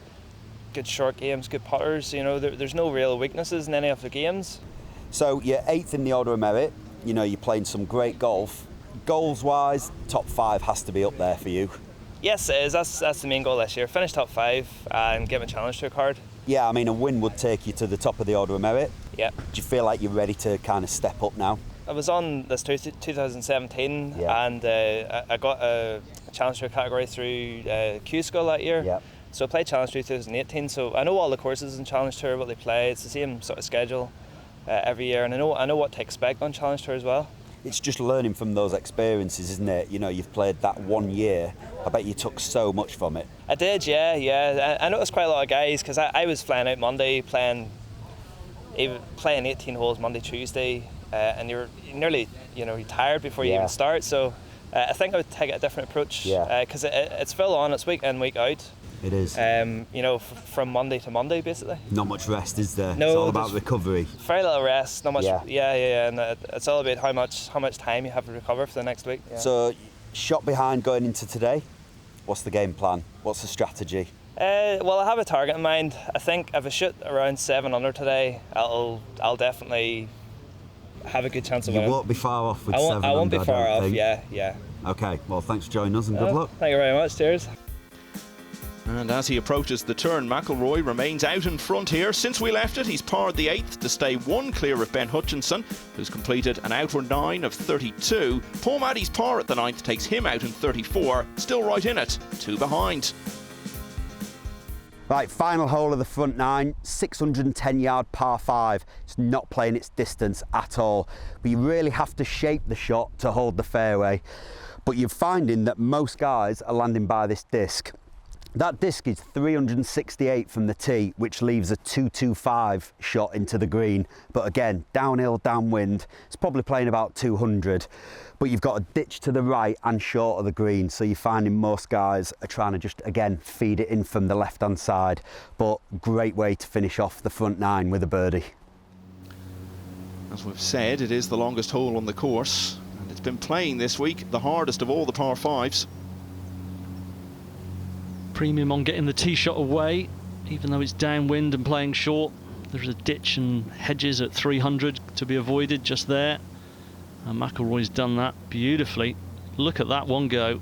Speaker 4: good short games, good putters. You know, there's no real weaknesses in any of the games.
Speaker 6: So you're 8th in the order of merit. You know, you're playing some great golf. Goals-wise, top 5 has to be up there for you.
Speaker 4: Yes, it is. That's the main goal this year. Finish top 5 and get my Challenge Tour card.
Speaker 6: Yeah, I mean, a win would take you to the top of the order of merit.
Speaker 4: Yeah.
Speaker 6: Do you feel like you're ready to kind of step up now?
Speaker 4: I was on this 2017
Speaker 6: Yeah.
Speaker 4: and I got a Challenge Tour category through Q School that year.
Speaker 6: Yeah.
Speaker 4: So I played Challenge Tour 2018, so I know all the courses in Challenge Tour, what they play. It's the same sort of schedule every year, and I know what to expect on Challenge Tour as well.
Speaker 6: It's just learning from those experiences, isn't it? You know, you've played that 1 year. I bet you took so much from it.
Speaker 4: I did, yeah. I noticed quite a lot of guys, because I was flying out Monday, playing 18 holes Monday, Tuesday, and you're nearly, you're tired before you even start. So I think I would take a different approach, because it's full on. It's week in, week out.
Speaker 6: It is.
Speaker 4: You know, from Monday to Monday, basically.
Speaker 6: Not much rest, is there?
Speaker 4: No,
Speaker 6: it's all about recovery.
Speaker 4: Very little rest, not much.
Speaker 6: Yeah.
Speaker 4: And it's all about how much time you have to recover for the next week. Yeah.
Speaker 6: So, shot behind going into today. What's the game plan? What's the strategy?
Speaker 4: Well, I have a target in mind. I think if I shoot around 7 under today, I'll definitely have a good chance of winning.
Speaker 6: You won't be far off with 7 under.
Speaker 4: I won't be far off.
Speaker 6: Think.
Speaker 4: Yeah.
Speaker 6: Okay. Well, thanks for joining us and good luck.
Speaker 4: Thank you very much. Cheers.
Speaker 7: And as he approaches the turn, McElroy remains out in front here. Since we left it, he's parred the 8th to stay 1 clear of Ben Hutchinson, who's completed an outward 9 of 32. Paul Maddy's par at the 9th takes him out in 34, still right in it, 2 behind.
Speaker 6: Right, final hole of the front nine, 610 yard par 5. It's not playing its distance at all, but you really have to shape the shot to hold the fairway. But you're finding that most guys are landing by this disc. That disc is 368 from the tee, which leaves a 225 shot into the green. But again, downhill, downwind, it's probably playing about 200. But you've got a ditch to the right and short of the green, so you're finding most guys are trying to just, again, feed it in from the left-hand side. But great way to finish off the front nine with a birdie.
Speaker 7: As we've said, it is the longest hole on the course, and it's been playing this week the hardest of all the par 5s.
Speaker 9: Premium on getting the tee shot away, even though it's downwind and playing short. There's a ditch and hedges at 300 to be avoided just there. And McElroy's done that beautifully. Look at that one go.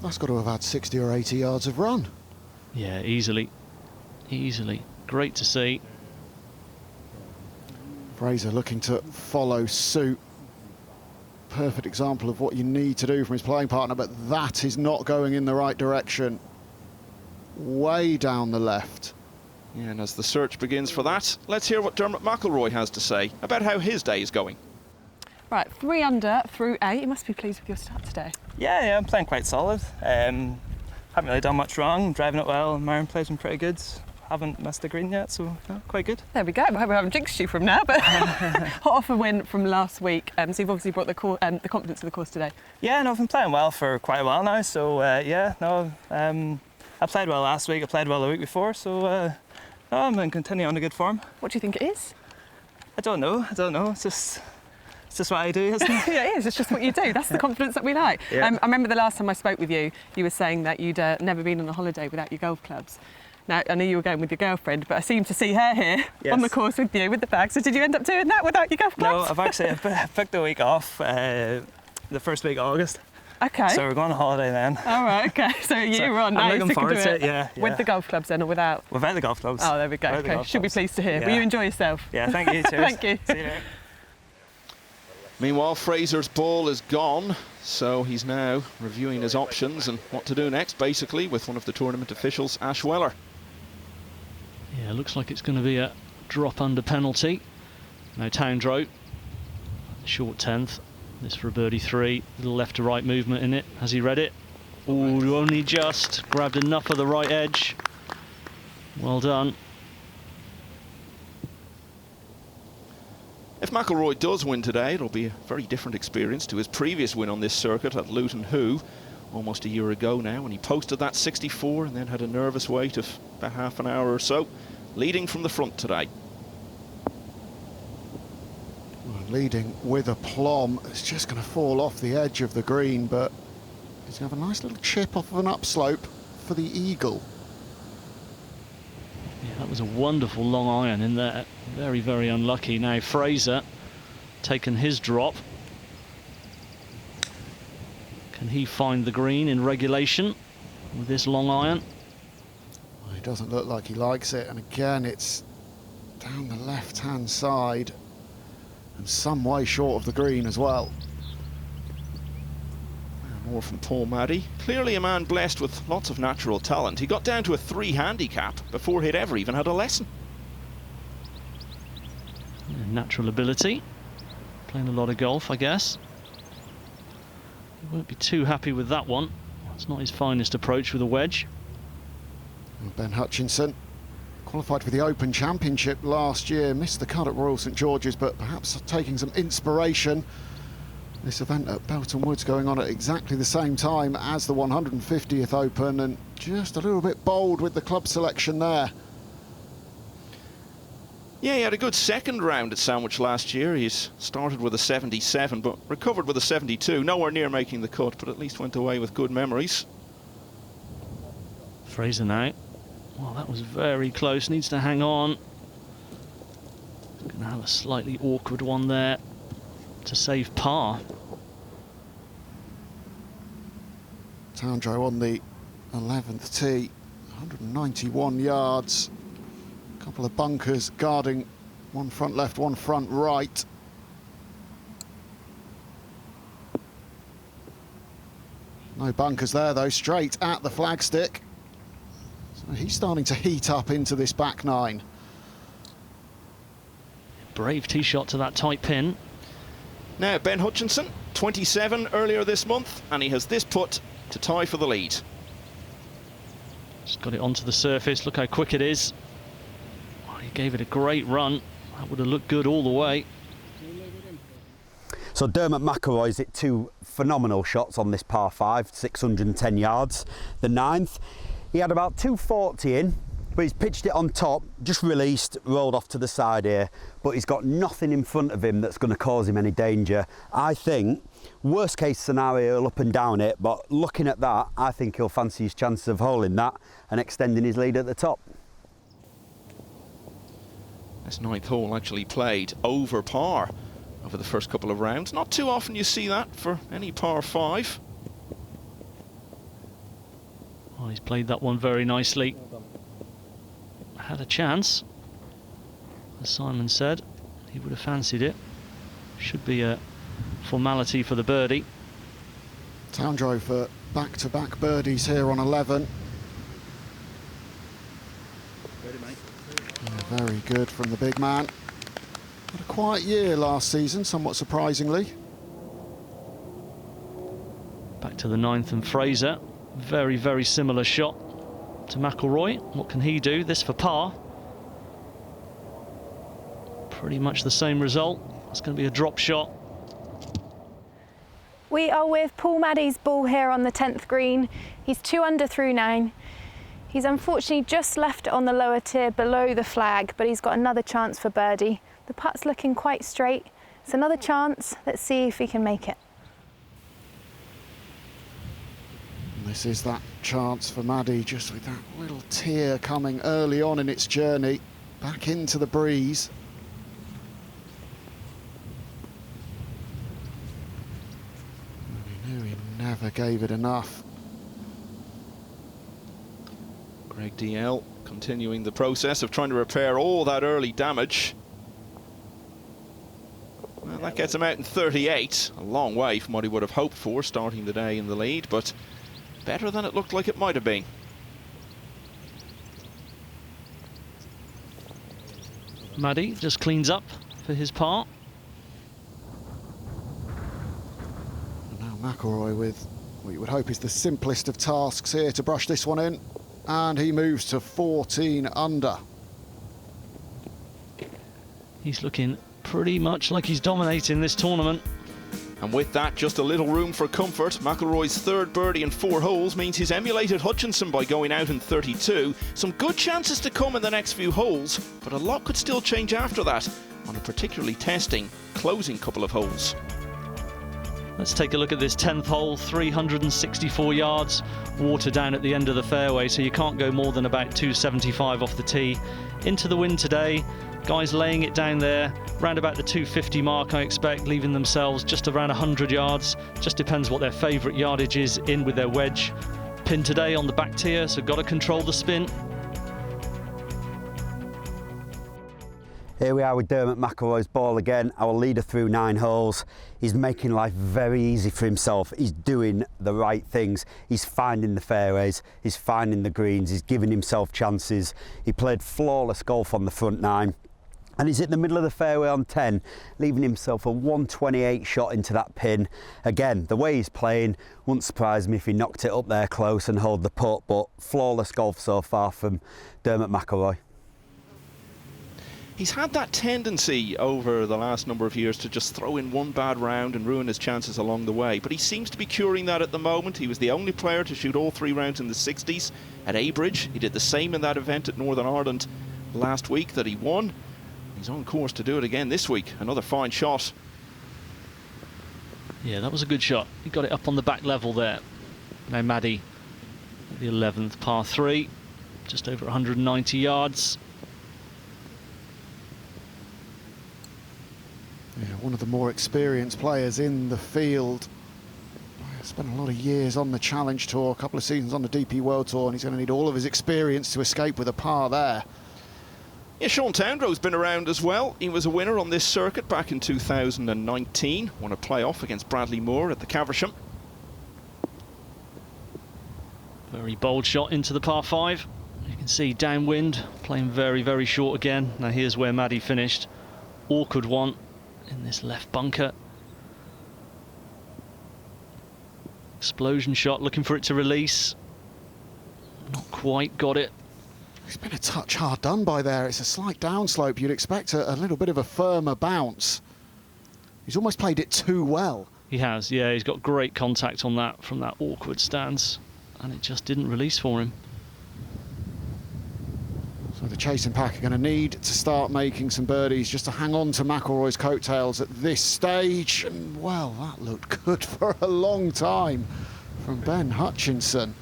Speaker 8: That's got to have had 60 or 80 yards of run.
Speaker 9: Yeah, easily. Easily. Great to see.
Speaker 8: Fraser looking to follow suit. Perfect example of what you need to do from his playing partner, but that is not going in the right direction. Way down the left.
Speaker 7: Yeah, and as the search begins for that, let's hear what Dermot McElroy has to say about how his day is going.
Speaker 1: Right, 3 under through 8. You must be pleased with your start today.
Speaker 4: Yeah, I'm playing quite solid. Haven't really done much wrong. Driving it well. Myron plays been pretty good. Haven't missed the green yet, so yeah, quite good.
Speaker 1: There we go. I hope I haven't jinxed you from now, but hot off a win from last week. So you've obviously brought the confidence to the course today.
Speaker 4: Yeah, no, I've been playing well for quite a while now, so yeah, no, I played well last week, I played well the week before, so no, I'm going to continue on a good form.
Speaker 1: What do you think it is?
Speaker 4: I don't know, it's just what I do, isn't it?
Speaker 1: Yeah, it is. It's just what you do. That's the confidence that we like.
Speaker 4: Yeah.
Speaker 1: I remember the last time I spoke with you, you were saying that you'd never been on a holiday without your golf clubs. Now, I know you were going with your girlfriend, but I seem to see her here on the course with you, with the bag. So did you end up doing that without your golf clubs?
Speaker 4: No, I've actually picked the week off, the first week of August.
Speaker 1: Okay.
Speaker 4: So we're going on holiday then.
Speaker 1: All right, okay. So you were on now.
Speaker 4: I'm looking forward to it, yeah.
Speaker 1: With the golf clubs then, or without?
Speaker 4: Without the golf clubs.
Speaker 1: Oh, there we go. Okay. Should be pleased to hear. Will you enjoy yourself?
Speaker 4: Yeah, thank you. Cheers.
Speaker 1: Thank you.
Speaker 4: See you later.
Speaker 7: Meanwhile, Fraser's ball is gone, so he's now reviewing his options and what to do next, basically, with one of the tournament officials, Ash Weller.
Speaker 9: Yeah, looks like it's going to be a drop under penalty. No Towndrow. Short 10th. This for a birdie 3. Little left to right movement in it. Has he read it? Oh, only just grabbed enough of the right edge. Well done.
Speaker 7: If McElroy does win today, it'll be a very different experience to his previous win on this circuit at Luton Hoo, almost a year ago now, when he posted that 64 and then had a nervous wait of about half an hour or so, leading from the front today.
Speaker 8: Well, leading with a plum. It's just going to fall off the edge of the green, but he's going to have a nice little chip off of an upslope for the eagle.
Speaker 9: Yeah, that was a wonderful long iron in there. Very, very unlucky. Now Fraser taken his drop. Can he find the green in regulation with this long iron?
Speaker 8: Well, it doesn't look like he likes it, and again it's down the left-hand side and some way short of the green as well.
Speaker 7: More from Paul Maddy. Clearly a man blessed with lots of natural talent. He got down to a 3 handicap before he'd ever even had a lesson.
Speaker 9: Natural ability. Playing a lot of golf, I guess. He won't be too happy with that one. It's not his finest approach with a wedge.
Speaker 8: And Ben Hutchinson qualified for the Open Championship last year, missed the cut at Royal St George's, but perhaps taking some inspiration. This event at Belton Woods going on at exactly the same time as the 150th Open, and just a little bit bold with the club selection there.
Speaker 7: Yeah, he had a good second round at Sandwich last year. He's started with a 77, but recovered with a 72. Nowhere near making the cut, but at least went away with good memories.
Speaker 9: Fraser now. Well, that was very close. Needs to hang on. Going to have a slightly awkward one there to save par.
Speaker 8: Towndrow on the 11th tee, 191 yards. A couple of bunkers guarding one front left, one front right. No bunkers there though, straight at the flagstick. So he's starting to heat up into this back nine.
Speaker 9: Brave tee shot to that tight pin.
Speaker 7: Now Ben Hutchinson, 27 earlier this month, and he has this putt to tie for the lead.
Speaker 9: Just got it onto the surface, look how quick it is. Oh, he gave it a great run. That would have looked good all the way.
Speaker 6: So Dermot McElroy's hit two phenomenal shots on this par 5, 610 yards. The 9th, he had about 240 in, but he's pitched it on top, just released, rolled off to the side here, but he's got nothing in front of him that's going to cause him any danger. I think, worst case scenario, he'll up and down it, but looking at that, I think he'll fancy his chances of holding that and extending his lead at the top.
Speaker 7: This 9th hole actually played over par over the first couple of rounds. Not too often you see that for any par 5.
Speaker 9: Oh, he's played that one very nicely. Had a chance, as Simon said. He would have fancied it. Should be a formality for the birdie.
Speaker 8: Towndrow for back-to-back birdies here on 11. Yeah, very good from the big man. Had a quiet year last season, somewhat surprisingly.
Speaker 9: Back to the 9th and Fraser. Very, very similar shot to McElroy. What can he do? This for par. Pretty much the same result. It's going to be a drop shot.
Speaker 5: We are with Paul Maddy's ball here on the 10th green. He's 2 under through 9. He's unfortunately just left it on the lower tier below the flag, but he's got another chance for birdie. The putt's looking quite straight. It's another chance. Let's see if he can make it.
Speaker 8: And this is that chance for Maddy, just with that little tear coming early on in its journey back into the breeze. And he knew he never gave it enough.
Speaker 7: Greg DL continuing the process of trying to repair all that early damage. Well, that gets him out in 38, a long way from what he would have hoped for starting the day in the lead, but better than it looked like it might have been.
Speaker 9: Maddy just cleans up for his part.
Speaker 8: And now McElroy with what you would hope is the simplest of tasks here to brush this one in. And he moves to 14 under.
Speaker 9: He's looking pretty much like he's dominating this tournament.
Speaker 7: And with that, just a little room for comfort. McElroy's 3rd birdie in 4 holes means he's emulated Hutchinson by going out in 32. Some good chances to come in the next few holes, but a lot could still change after that on a particularly testing closing couple of holes.
Speaker 9: Let's take a look at this 10th hole, 364 yards, water down at the end of the fairway, so you can't go more than about 275 off the tee. Into the wind today, guys laying it down there, round about the 250 mark I expect, leaving themselves just around 100 yards. Just depends what their favourite yardage is in with their wedge. Pin today on the back tier, so got to control the spin.
Speaker 6: Here we are with Dermot McElroy's ball again, our leader through 9 holes. He's making life very easy for himself. He's doing the right things. He's finding the fairways, he's finding the greens, he's giving himself chances. He played flawless golf on the front 9. And he's hit the middle of the fairway on 10, leaving himself a 128 shot into that pin. Again, the way he's playing, wouldn't surprise me if he knocked it up there close and held the putt, but flawless golf so far from Dermot McElroy.
Speaker 7: He's had that tendency over the last number of years to just throw in one bad round and ruin his chances along the way, but he seems to be curing that at the moment. He was the only player to shoot all 3 rounds in the 60s at Abridge. He did the same in that event at Northern Ireland last week that he won. He's on course to do it again this week. Another fine shot.
Speaker 9: Yeah, that was a good shot. He got it up on the back level there. Now Maddy, the 11th par 3, just over 190 yards.
Speaker 8: Yeah, one of the more experienced players in the field. Spent a lot of years on the Challenge Tour, a couple of seasons on the DP World Tour, and he's going to need all of his experience to escape with a par there.
Speaker 7: Yeah, Sean Towndrow's been around as well. He was a winner on this circuit back in 2019. Won a playoff against Bradley Moore at the Caversham.
Speaker 9: Very bold shot into the par 5. You can see downwind, playing very, very short again. Now here's where Maddy finished. Awkward one in this left bunker. Explosion shot, looking for it to release. Not quite got it.
Speaker 8: It's been a touch hard done by there. It's a slight downslope. You'd expect a little bit of a firmer bounce. He's almost played it too well.
Speaker 9: He has, yeah. He's got great contact on that from that awkward stance, and it just didn't release for him.
Speaker 8: So the chasing pack are going to need to start making some birdies just to hang on to McElroy's coattails at this stage. And, well, that looked good for a long time from Ben Hutchinson.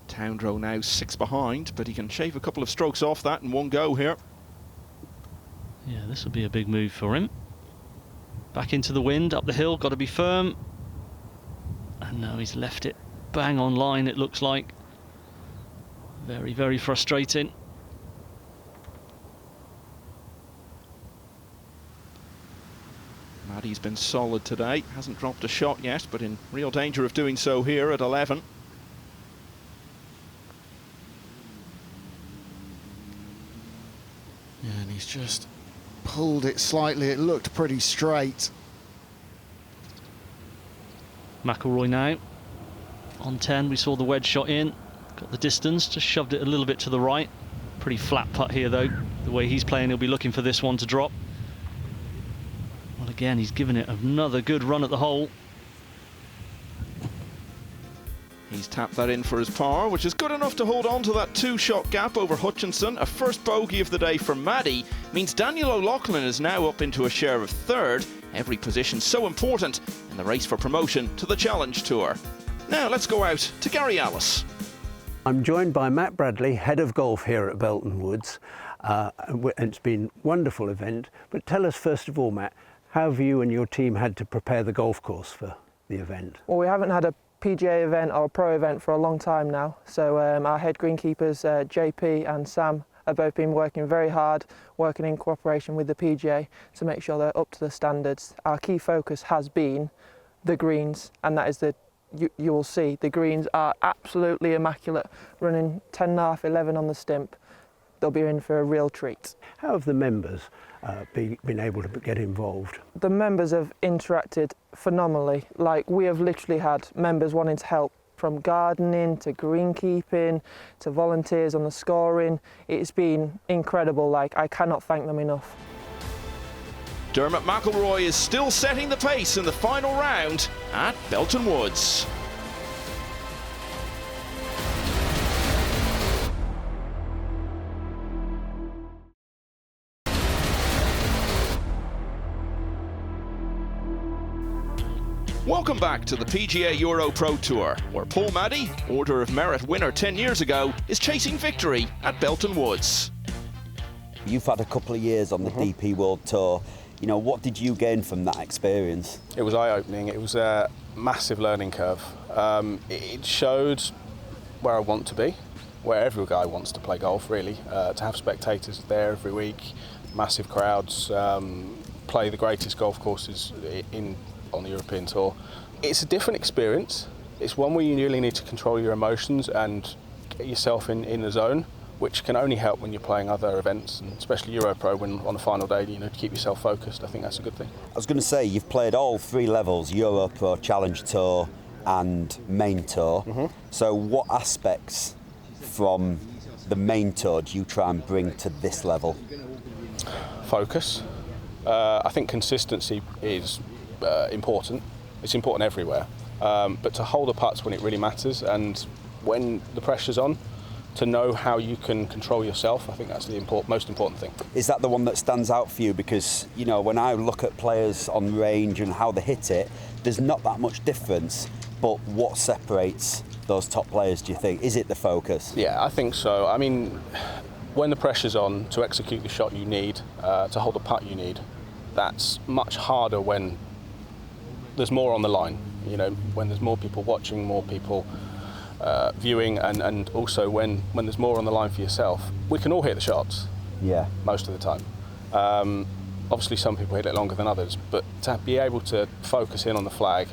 Speaker 7: Towndrow now 6 behind, but he can shave a couple of strokes off that in one go here.
Speaker 9: Yeah, this will be a big move for him. Back into the wind, up the hill, got to be firm. And now he's left it bang on line, it looks like. Very, very frustrating.
Speaker 7: Maddy's been solid today, hasn't dropped a shot yet, but in real danger of doing so here at 11.
Speaker 8: Yeah, and he's just pulled it slightly. It looked pretty straight.
Speaker 9: McElroy now on 10. We saw the wedge shot in, got the distance, just shoved it a little bit to the right. Pretty flat putt here though. The way he's playing, he'll be looking for this one to drop. Well, again, he's given it another good run at the hole.
Speaker 7: He's tapped that in for his par, which is good enough to hold on to that 2-shot gap over Hutchinson. A first bogey of the day for Maddy means Daniel O'Loughlin is now up into a share of 3rd. Every position so important in the race for promotion to the Challenge Tour. Now let's go out to Gary Ellis.
Speaker 10: I'm joined by Matt Bradley, head of golf here at Belton Woods. It's been a wonderful event, but tell us first of all, Matt, how have you and your team had to prepare the golf course for the event?
Speaker 12: Well, we haven't had a PGA event or a pro event for a long time now, so our head greenkeepers JP and Sam have both been working very hard, working in cooperation with the PGA to make sure they're up to the standards. Our key focus has been the greens, and that is you will see the greens are absolutely immaculate, running 10.5, 11 on the stimp. They'll be in for a real treat.
Speaker 10: How have the members been able to get involved?
Speaker 12: The members have interacted phenomenally. Like, we have literally had members wanting to help, from gardening to greenkeeping to volunteers on the scoring. It's been incredible. Like, I cannot thank them enough.
Speaker 7: Dermot McElroy is still setting the pace in the final round at Belton Woods. Welcome back to the PGA EuroPro Tour, where Paul Maddy, Order of Merit winner 10 years ago, is chasing victory at Belton Woods.
Speaker 6: You've had a couple of years on the DP World Tour. You know, what did you gain from that experience?
Speaker 13: It was eye-opening. It was a massive learning curve. It showed where I want to be, where every guy wants to play golf, really. To have spectators there every week, massive crowds, play the greatest golf courses on the European Tour. It's a different experience. It's one where you really need to control your emotions and get yourself in the zone, which can only help when you're playing other events, and especially EuroPro, when on the final day, you know, to keep yourself focused. I think that's a good thing.
Speaker 6: I was going to say, you've played all 3 levels, EuroPro, Challenge Tour and Main Tour. So what aspects from the Main Tour do you try and bring to this level?
Speaker 13: Focus. I think consistency is important. It's important everywhere. But to hold the putts when it really matters, and when the pressure's on, to know how you can control yourself, I think that's the most important thing.
Speaker 6: Is that the one that stands out for you? Because, you know, when I look at players on range and how they hit it, there's not that much difference. But what separates those top players, do you think? Is it the focus?
Speaker 13: Yeah, I think so. I mean, when the pressure's on, to execute the shot you need, to hold the putt you need, that's much harder when there's more on the line. You know, when there's more people watching, more people viewing, and also when there's more on the line for yourself. We can all hit the shots, most of the time. Obviously some people hit it longer than others, but to be able to focus in on the flag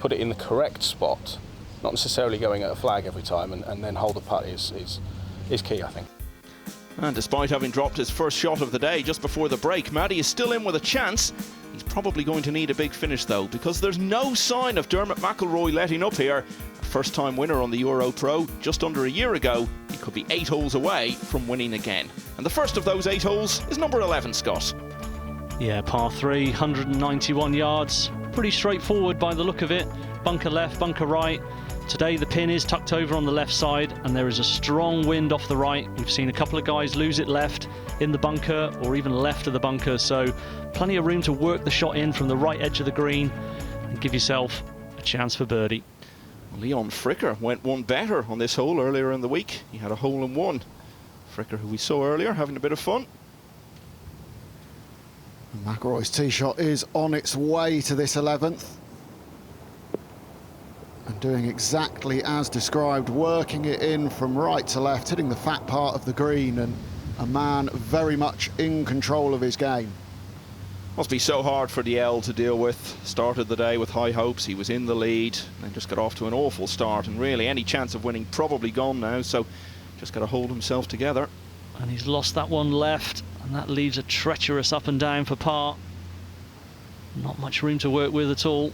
Speaker 13: put it in the correct spot, not necessarily going at a flag every time, and then hold the putt is key, I think.
Speaker 7: And despite having dropped his first shot of the day just before the break, Maddy is still in with a chance. He's probably going to need a big finish though, because there's no sign of Dermot McElroy letting up here. A first-time winner on the EuroPro just under a year ago. He could be 8 holes away from winning again. And the first of those 8 holes is number 11, Scott.
Speaker 9: Yeah, par 3, 191 yards. Pretty straightforward by the look of it. Bunker left, bunker right. Today the pin is tucked over on the left side and there is a strong wind off the right. We've seen a couple of guys lose it left in the bunker or even left of the bunker, so plenty of room to work the shot in from the right edge of the green and give yourself a chance for birdie.
Speaker 7: Leon Fricker went one better on this hole earlier in the week. He had a hole in one. Fricker, who we saw earlier, having a bit of fun.
Speaker 8: McElroy's tee shot is on its way to this 11th. And doing exactly as described, working it in from right to left, hitting the fat part of the green, and a man very much in control of his game.
Speaker 7: Must be so hard for DL to deal with. Started the day with high hopes, he was in the lead, and just got off to an awful start, and really any chance of winning probably gone now, so just got to hold himself together.
Speaker 9: And he's lost that one left, and that leaves a treacherous up and down for par. Not much room to work with at all.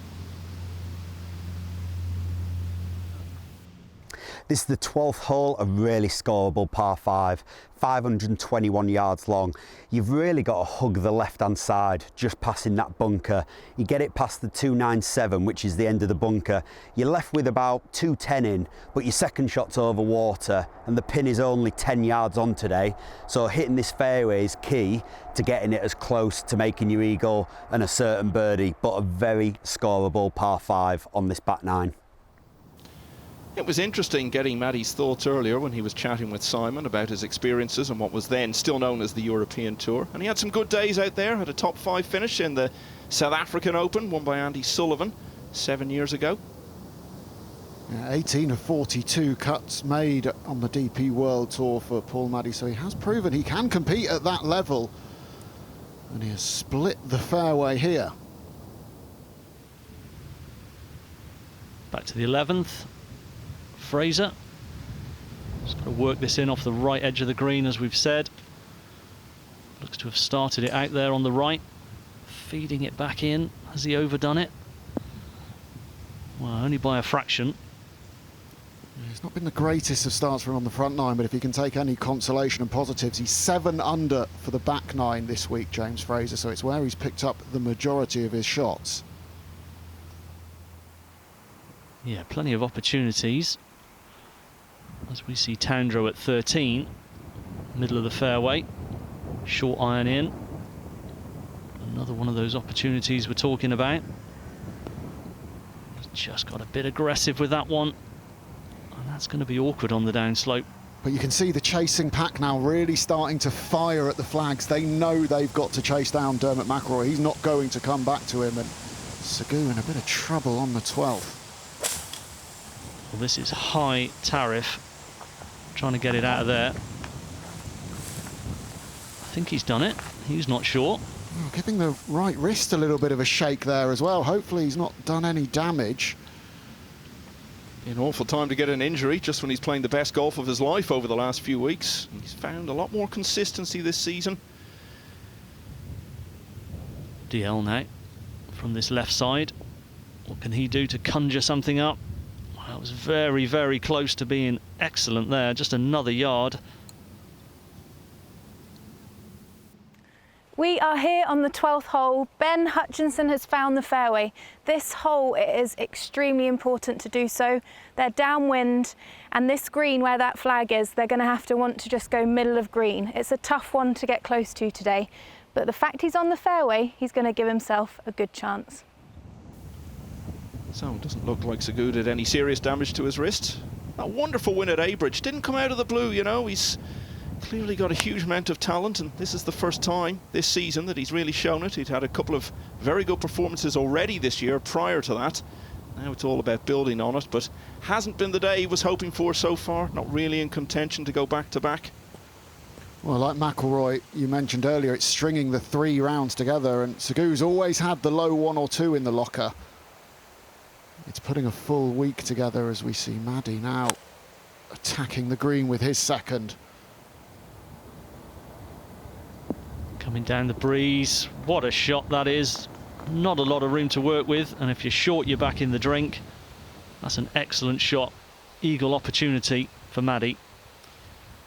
Speaker 6: This is the 12th hole, a really scoreable par 5, 521 yards long. You've really got to hug the left-hand side, just passing that bunker. You get it past the 297, which is the end of the bunker. You're left with about 210 in, but your second shot's over water, and the pin is only 10 yards on today. So hitting this fairway is key to getting it as close to making your eagle and a certain birdie, but a very scoreable par 5 on this back 9.
Speaker 7: It was interesting getting Maddy's thoughts earlier when he was chatting with Simon about his experiences and what was then still known as the European Tour. And he had some good days out there, had a top 5 finish in the South African Open, won by Andy Sullivan 7 years ago.
Speaker 8: 18 of 42 cuts made on the DP World Tour for Paul Maddy, so he has proven he can compete at that level. And he has split the fairway here.
Speaker 9: Back to the 11th. Fraser. Just got to work this in off the right edge of the green, as we've said. Looks to have started it out there on the right. Feeding it back in. Has he overdone it? Well, only by a fraction.
Speaker 8: It's not been the greatest of starts for him on the front 9, but if he can take any consolation and positives, he's 7 under for the back 9 this week, James Fraser, so it's where he's picked up the majority of his shots.
Speaker 9: Yeah, plenty of opportunities. As we see Tandro at 13, middle of the fairway, short iron in. Another one of those opportunities we're talking about. He's just got a bit aggressive with that one, and that's going to be awkward on the downslope.
Speaker 8: But you can see the chasing pack now really starting to fire at the flags. They know they've got to chase down Dermot McElroy. He's not going to come back to him, and Sagoo in a bit of trouble on the 12th.
Speaker 9: Well, this is high tariff. Trying to get it out of there. I think he's done it. He's not sure.
Speaker 8: Oh, giving the right wrist a little bit of a shake there as well. Hopefully he's not done any damage.
Speaker 7: An awful time to get an injury just when he's playing the best golf of his life over the last few weeks. He's found a lot more consistency this season.
Speaker 9: DL now from this left side. What can he do to conjure something up? That was very, very close to being excellent there. Just another yard.
Speaker 5: We are here on the 12th hole. Ben Hutchinson has found the fairway. This hole, it is extremely important to do so. They're downwind, and this green where that flag is, they're going to have to want to just go middle of green. It's a tough one to get close to today, but the fact he's on the fairway, he's going to give himself a good chance.
Speaker 7: So it doesn't look like Sagoo did any serious damage to his wrist. A wonderful win at Abridge. Didn't come out of the blue, you know. He's clearly got a huge amount of talent, and this is the first time this season that he's really shown it. He'd had a couple of very good performances already this year prior to that. Now it's all about building on it, but hasn't been the day he was hoping for so far. Not really in contention to go back-to-back.
Speaker 8: Well, like McElroy, you mentioned earlier, it's stringing the 3 rounds together, and Sagoo's always had the low 1 or 2 in the locker. It's putting a full week together as we see Maddy now attacking the green with his second.
Speaker 9: Coming down the breeze, what a shot that is. Not a lot of room to work with, and if you're short, you're back in the drink. That's an excellent shot. Eagle opportunity for Maddy.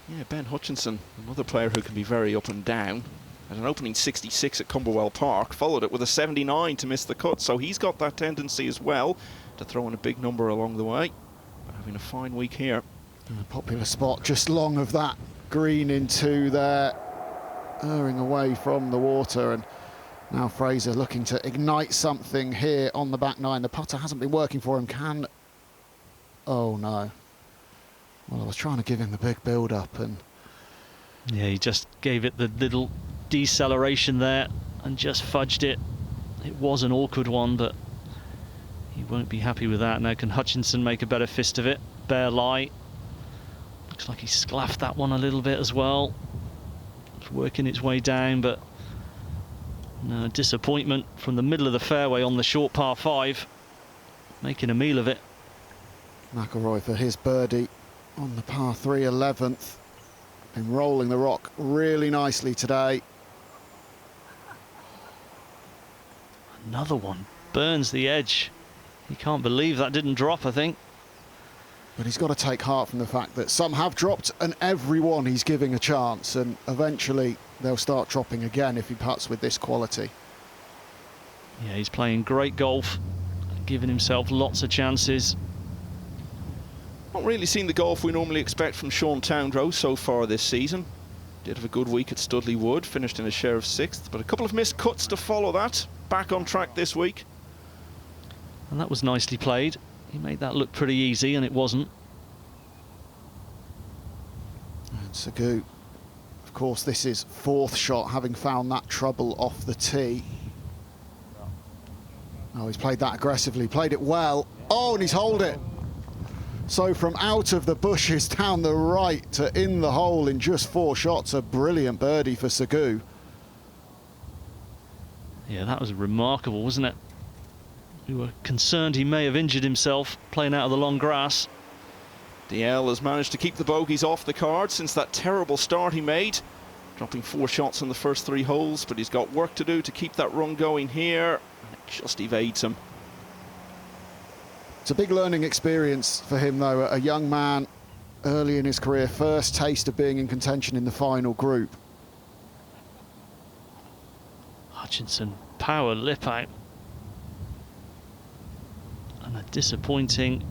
Speaker 7: Yeah, Ben Hutchinson, another player who can be very up and down. At an opening 66 at Cumberwell Park, followed it with a 79 to miss the cut, so he's got that tendency as well to throw in a big number along the way. But having a fine week here.
Speaker 8: A popular spot just long of that green into there, erring away from the water, and now Fraser looking to ignite something here on the back nine. The putter hasn't been working for him. Can... Oh no. Well, I was trying to give him the big build-up, and...
Speaker 9: Yeah, he just gave it the little deceleration there and just fudged it. It was an awkward one, but he won't be happy with that. Now can Hutchinson make a better fist of it? Bare lie. Looks like he sclaffed that one a little bit as well. It's working its way down, but no, disappointment from the middle of the fairway on the short par 5. Making a meal of it.
Speaker 8: McElroy for his birdie on the par 3 11th. Been rolling the rock really nicely today.
Speaker 9: Another one burns the edge. He can't believe that didn't drop, I think.
Speaker 8: But he's got to take heart from the fact that some have dropped and everyone he's giving a chance, and eventually they'll start dropping again if he putts with this quality.
Speaker 9: Yeah, he's playing great golf, giving himself lots of chances.
Speaker 7: Not really seen the golf we normally expect from Sean Towndrow so far this season. Did have a good week at Studley Wood, finished in a share of 6th, but a couple of missed cuts to follow that. Back on track this week.
Speaker 9: And that was nicely played. He made that look pretty easy, and it wasn't.
Speaker 8: And Sagoo, of course, this is 4th shot, having found that trouble off the tee. Oh, he's played that aggressively, played it well. Oh, and he's holed it. So from out of the bushes down the right to in the hole in just 4 shots, a brilliant birdie for Sagoo.
Speaker 9: Yeah, that was remarkable, wasn't it? We were concerned he may have injured himself playing out of the long grass.
Speaker 7: DL has managed to keep the bogeys off the card since that terrible start he made, dropping 4 shots on the first 3 holes, but he's got work to do to keep that run going here, and it just evades him.
Speaker 8: It's a big learning experience for him, though. A young man early in his career, first taste of being in contention in the final group.
Speaker 9: Hutchinson, power lip out. And a disappointing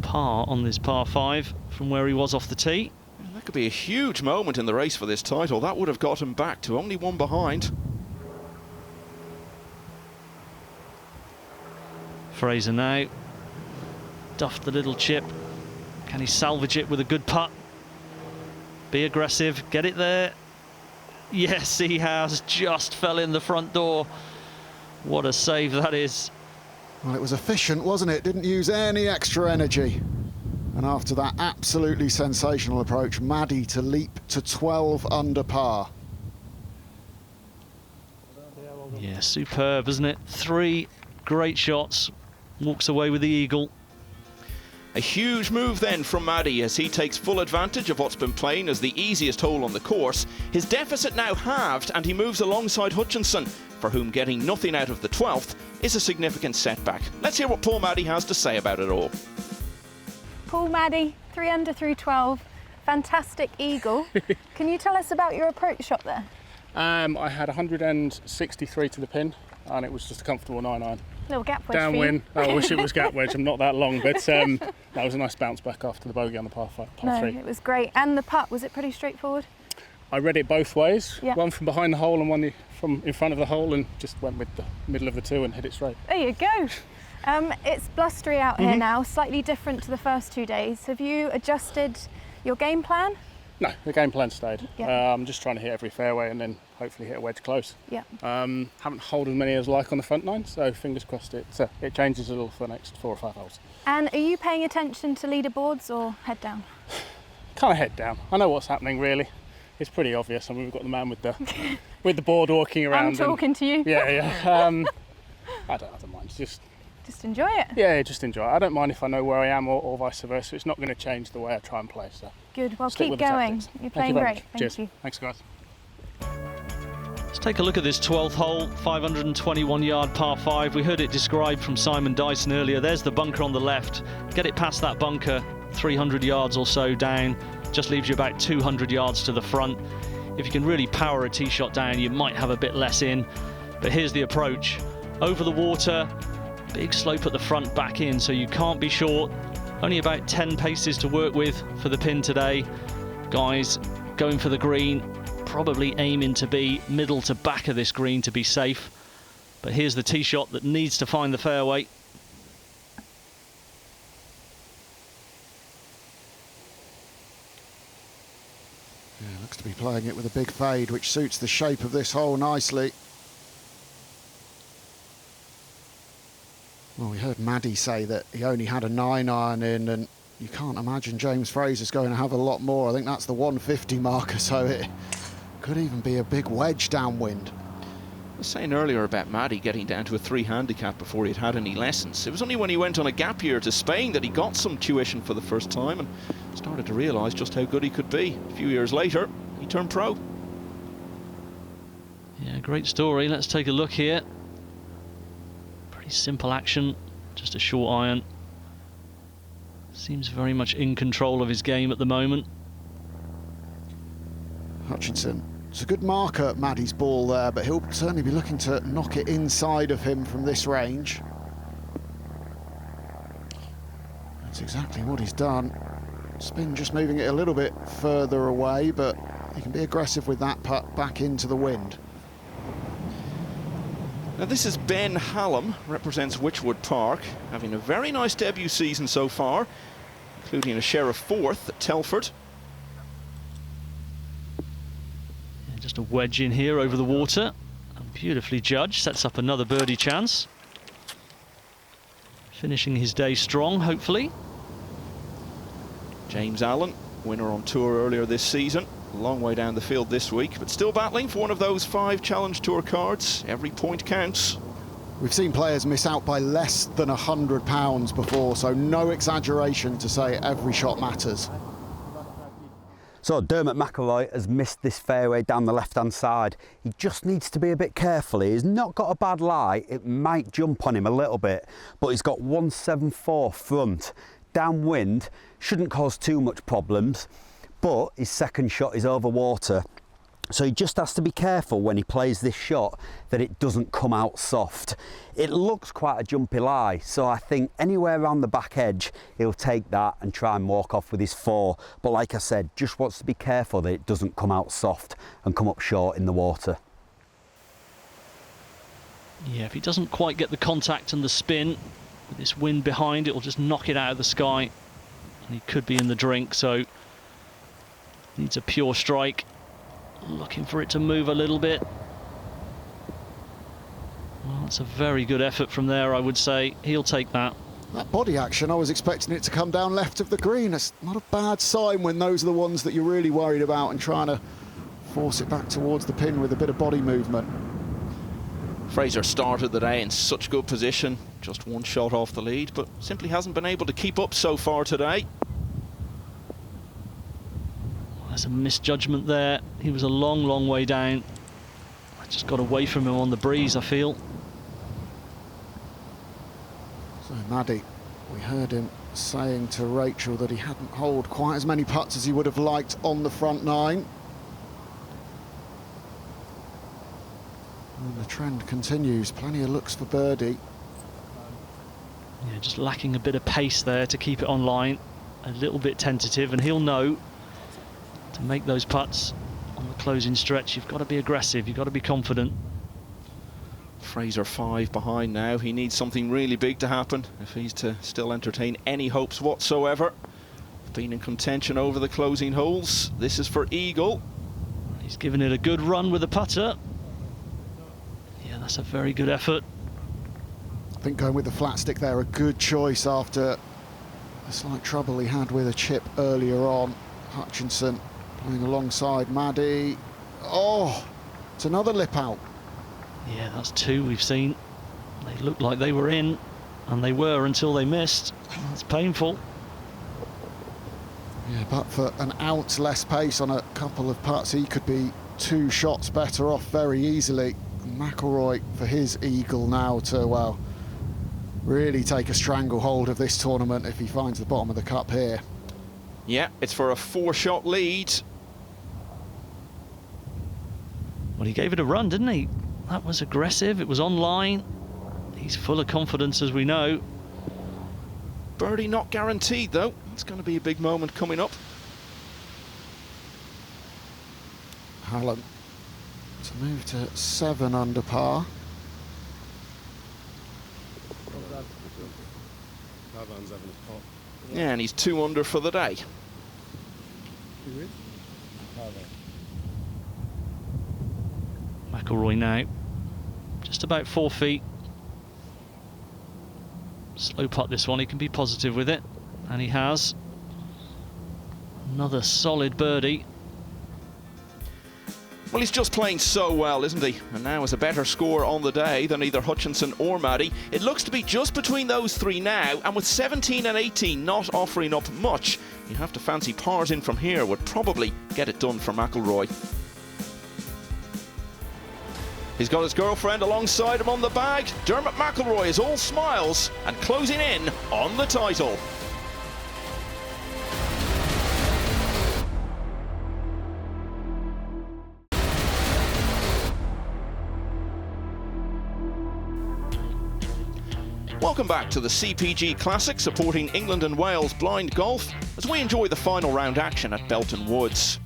Speaker 9: par on this par 5 from where he was off the tee.
Speaker 7: That could be a huge moment in the race for this title. That would have got him back to only 1 behind.
Speaker 9: Fraser now. Duffed the little chip. Can he salvage it with a good putt? Be aggressive, get it there. Yes, he has. Just fell in the front door. What a save that is.
Speaker 8: Well, it was efficient, wasn't it? Didn't use any extra energy. And after that absolutely sensational approach, Maddy to leap to 12 under par.
Speaker 9: Yeah, superb, isn't it? 3 great shots. Walks away with the eagle.
Speaker 7: A huge move then from Maddy as he takes full advantage of what's been playing as the easiest hole on the course. His deficit now halved and he moves alongside Hutchinson, for whom getting nothing out of the 12th is a significant setback. Let's hear what Paul Maddy has to say about it all.
Speaker 5: Paul Maddy, 3 under through 12, fantastic eagle. Can you tell us about your approach shot there?
Speaker 14: I had 163 to the pin and it was just a comfortable 9-iron.
Speaker 5: Little gap wedge.
Speaker 14: Downwind. Oh, I wish it was gap wedge. I'm not that long, but that was a nice bounce back after the bogey on the par 3.
Speaker 5: It was great. And the putt, was it pretty straightforward?
Speaker 14: I read it both ways.
Speaker 5: Yeah.
Speaker 14: One from behind the hole and one from in front of the hole, and just went with the middle of the 2 and hit it straight.
Speaker 5: There you go. It's blustery out here now, slightly different to the first 2 days. Have you adjusted your game plan?
Speaker 14: No, the game plan stayed.
Speaker 5: Yeah.
Speaker 14: I'm just trying to hit every fairway and then hopefully hit a wedge close.
Speaker 5: Yeah.
Speaker 14: Haven't holed as many as I like on the front 9, so fingers crossed it changes a little for the next 4 or 5 holes.
Speaker 5: And are you paying attention to leaderboards or head down?
Speaker 14: Kind of head down. I know what's happening really. It's pretty obvious. I mean, we've got the man with the board walking around.
Speaker 5: I'm talking to you.
Speaker 14: Yeah. I don't mind. Just
Speaker 5: Just enjoy it.
Speaker 14: Yeah, just enjoy it. I don't mind if I know where I am or vice versa. It's not going to change the way I try and play. So
Speaker 5: good. Well,
Speaker 14: stick
Speaker 5: keep
Speaker 14: with the
Speaker 5: going.
Speaker 14: tactics.
Speaker 5: You're
Speaker 14: Thank
Speaker 5: playing
Speaker 14: you very
Speaker 5: great.
Speaker 14: much.
Speaker 5: Thank
Speaker 14: Cheers.
Speaker 5: you.
Speaker 14: Thanks, guys.
Speaker 9: Let's take a look at this 12th hole, 521-yard par 5. We heard it described from Simon Dyson earlier. There's the bunker on the left. Get it past that bunker, 300 yards or so down. Just leaves you about 200 yards to the front. If you can really power a tee shot down, you might have a bit less in. But here's the approach. Over the water, big slope at the front, back in, so you can't be short. Only about 10 paces to work with for the pin today. Guys going for the green, probably aiming to be middle to back of this green to be safe. But here's the tee shot that needs to find the fairway.
Speaker 8: Yeah, looks to be playing it with a big fade, which suits the shape of this hole nicely. Well, we heard Maddy say that he only had a 9-iron in, and you can't imagine James Fraser's going to have a lot more. I think that's the 150 marker, so it could even be a big wedge downwind.
Speaker 7: I was saying earlier about Maddy getting down to a 3 handicap before he'd had any lessons. It was only when he went on a gap year to Spain that he got some tuition for the first time and started to realise just how good he could be. A few years later, he turned pro.
Speaker 9: Yeah, great story. Let's take a look here. Pretty simple action, just a short iron. Seems very much in control of his game at the moment.
Speaker 8: Hutchinson. It's a good marker, Maddy's ball there, but he'll certainly be looking to knock it inside of him from this range. That's exactly what he's done. Spin just moving it a little bit further away, but he can be aggressive with that putt back into the wind.
Speaker 7: Now this is Ben Hallam, represents Wychwood Park, having a very nice debut season so far, including a share of 4th at Telford.
Speaker 9: Yeah, just a wedge in here over the water, and beautifully judged, sets up another birdie chance. Finishing his day strong, hopefully.
Speaker 7: James Allen, winner on tour earlier this season. A long way down the field this week, but still battling for one of those 5 Challenge Tour cards. Every point counts.
Speaker 8: We've seen players miss out by less than £100 before, so no exaggeration to say every shot matters.
Speaker 6: So Dermot McElroy has missed this fairway down the left-hand side. He just needs to be a bit careful. He's not got a bad lie. It might jump on him a little bit, but he's got 174 front. Downwind shouldn't cause too much problems, but his second shot is over water. So he just has to be careful when he plays this shot that it doesn't come out soft. It looks quite a jumpy lie, so I think anywhere around the back edge, he'll take that and try and walk off with his 4. But like I said, just wants to be careful that it doesn't come out soft and come up short in the water.
Speaker 9: Yeah, if he doesn't quite get the contact and the spin, with this wind behind, it'll just knock it out of the sky. And he could be in the drink, so needs a pure strike. Looking for it to move a little bit. Well, that's a very good effort from there, I would say. He'll take that.
Speaker 8: That body action, I was expecting it to come down left of the green. It's not a bad sign when those are the ones that you're really worried about and trying to force it back towards the pin with a bit of body movement.
Speaker 7: Fraser started the day in such good position, just 1 shot off the lead, but simply hasn't been able to keep up so far today.
Speaker 9: There's a misjudgment there. He was a long way down. I just got away from him on the breeze, I feel.
Speaker 8: So Maddy, we heard him saying to Rachel that he hadn't holed quite as many putts as he would have liked on the front 9. And the trend continues, plenty of looks for birdie.
Speaker 9: Yeah, just lacking a bit of pace there to keep it on line. A little bit tentative, and he'll know to make those putts on the closing stretch. You've got to be aggressive, you've got to be confident.
Speaker 7: Fraser 5 behind now. He needs something really big to happen if he's to still entertain any hopes whatsoever. Been in contention over the closing holes. This is for eagle.
Speaker 9: He's given it a good run with the putter. Yeah, that's a very good effort.
Speaker 8: I think going with the flat stick there, a good choice after the slight trouble he had with a chip earlier on. Hutchinson playing alongside Maddy. Oh, it's another lip out.
Speaker 9: Yeah, that's 2 we've seen. They looked like they were in. And they were until they missed. That's painful.
Speaker 8: Yeah, but for an ounce less pace on a couple of putts, he could be 2 shots better off very easily. McElroy for his eagle now to, well, really take a stranglehold of this tournament if he finds the bottom of the cup here.
Speaker 7: Yeah, it's for a 4-shot lead.
Speaker 9: Well, he gave it a run, didn't he? That was aggressive. It was online. He's full of confidence, as we know.
Speaker 7: Birdie not guaranteed, though. It's going to be a big moment coming up.
Speaker 8: Allen to move to 7 under par.
Speaker 7: Yeah, and he's 2 under for the day.
Speaker 9: McElroy now, just about 4 feet. Slow putt this one, he can be positive with it, and he has. Another solid birdie.
Speaker 7: Well, he's just playing so well, isn't he? And now has a better score on the day than either Hutchinson or Maddy. It looks to be just between those 3 now, and with 17 and 18 not offering up much, you have to fancy pars in from here would probably get it done for McElroy. He's got his girlfriend alongside him on the bag. Dermot McElroy is all smiles and closing in on the title. Welcome back to the CPG Classic, supporting England and Wales blind golf as we enjoy the final round action at Belton Woods.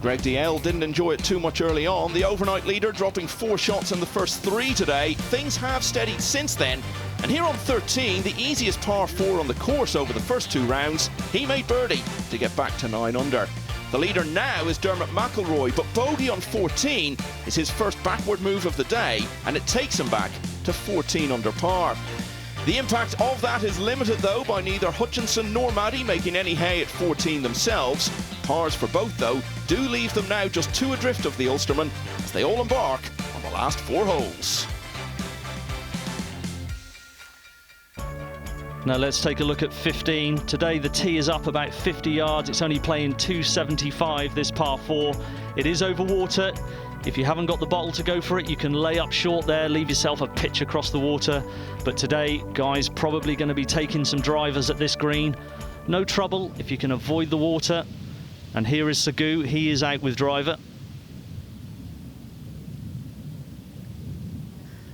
Speaker 7: Greg DL didn't enjoy it too much early on. The overnight leader dropping 4 shots in the first 3 today. Things have steadied since then. And here on 13, the easiest par 4 on the course over the first 2 rounds, he made birdie to get back to 9 under. The leader now is Dermot McElroy, but bogey on 14 is his first backward move of the day, and it takes him back to 14 under par. The impact of that is limited, though, by neither Hutchinson nor Maddy making any hay at 14 themselves. Pars for both, though, do leave them now just 2 adrift of the Ulsterman as they all embark on the last 4 holes.
Speaker 9: Now let's take a look at 15. Today the tee is up about 50 yards. It's only playing 275, this par 4. It is over water. If you haven't got the bottle to go for it, you can lay up short there, leave yourself a pitch across the water. But today, guys, probably going to be taking some drivers at this green. No trouble if you can avoid the water. And here is Sagoo. He is out with driver.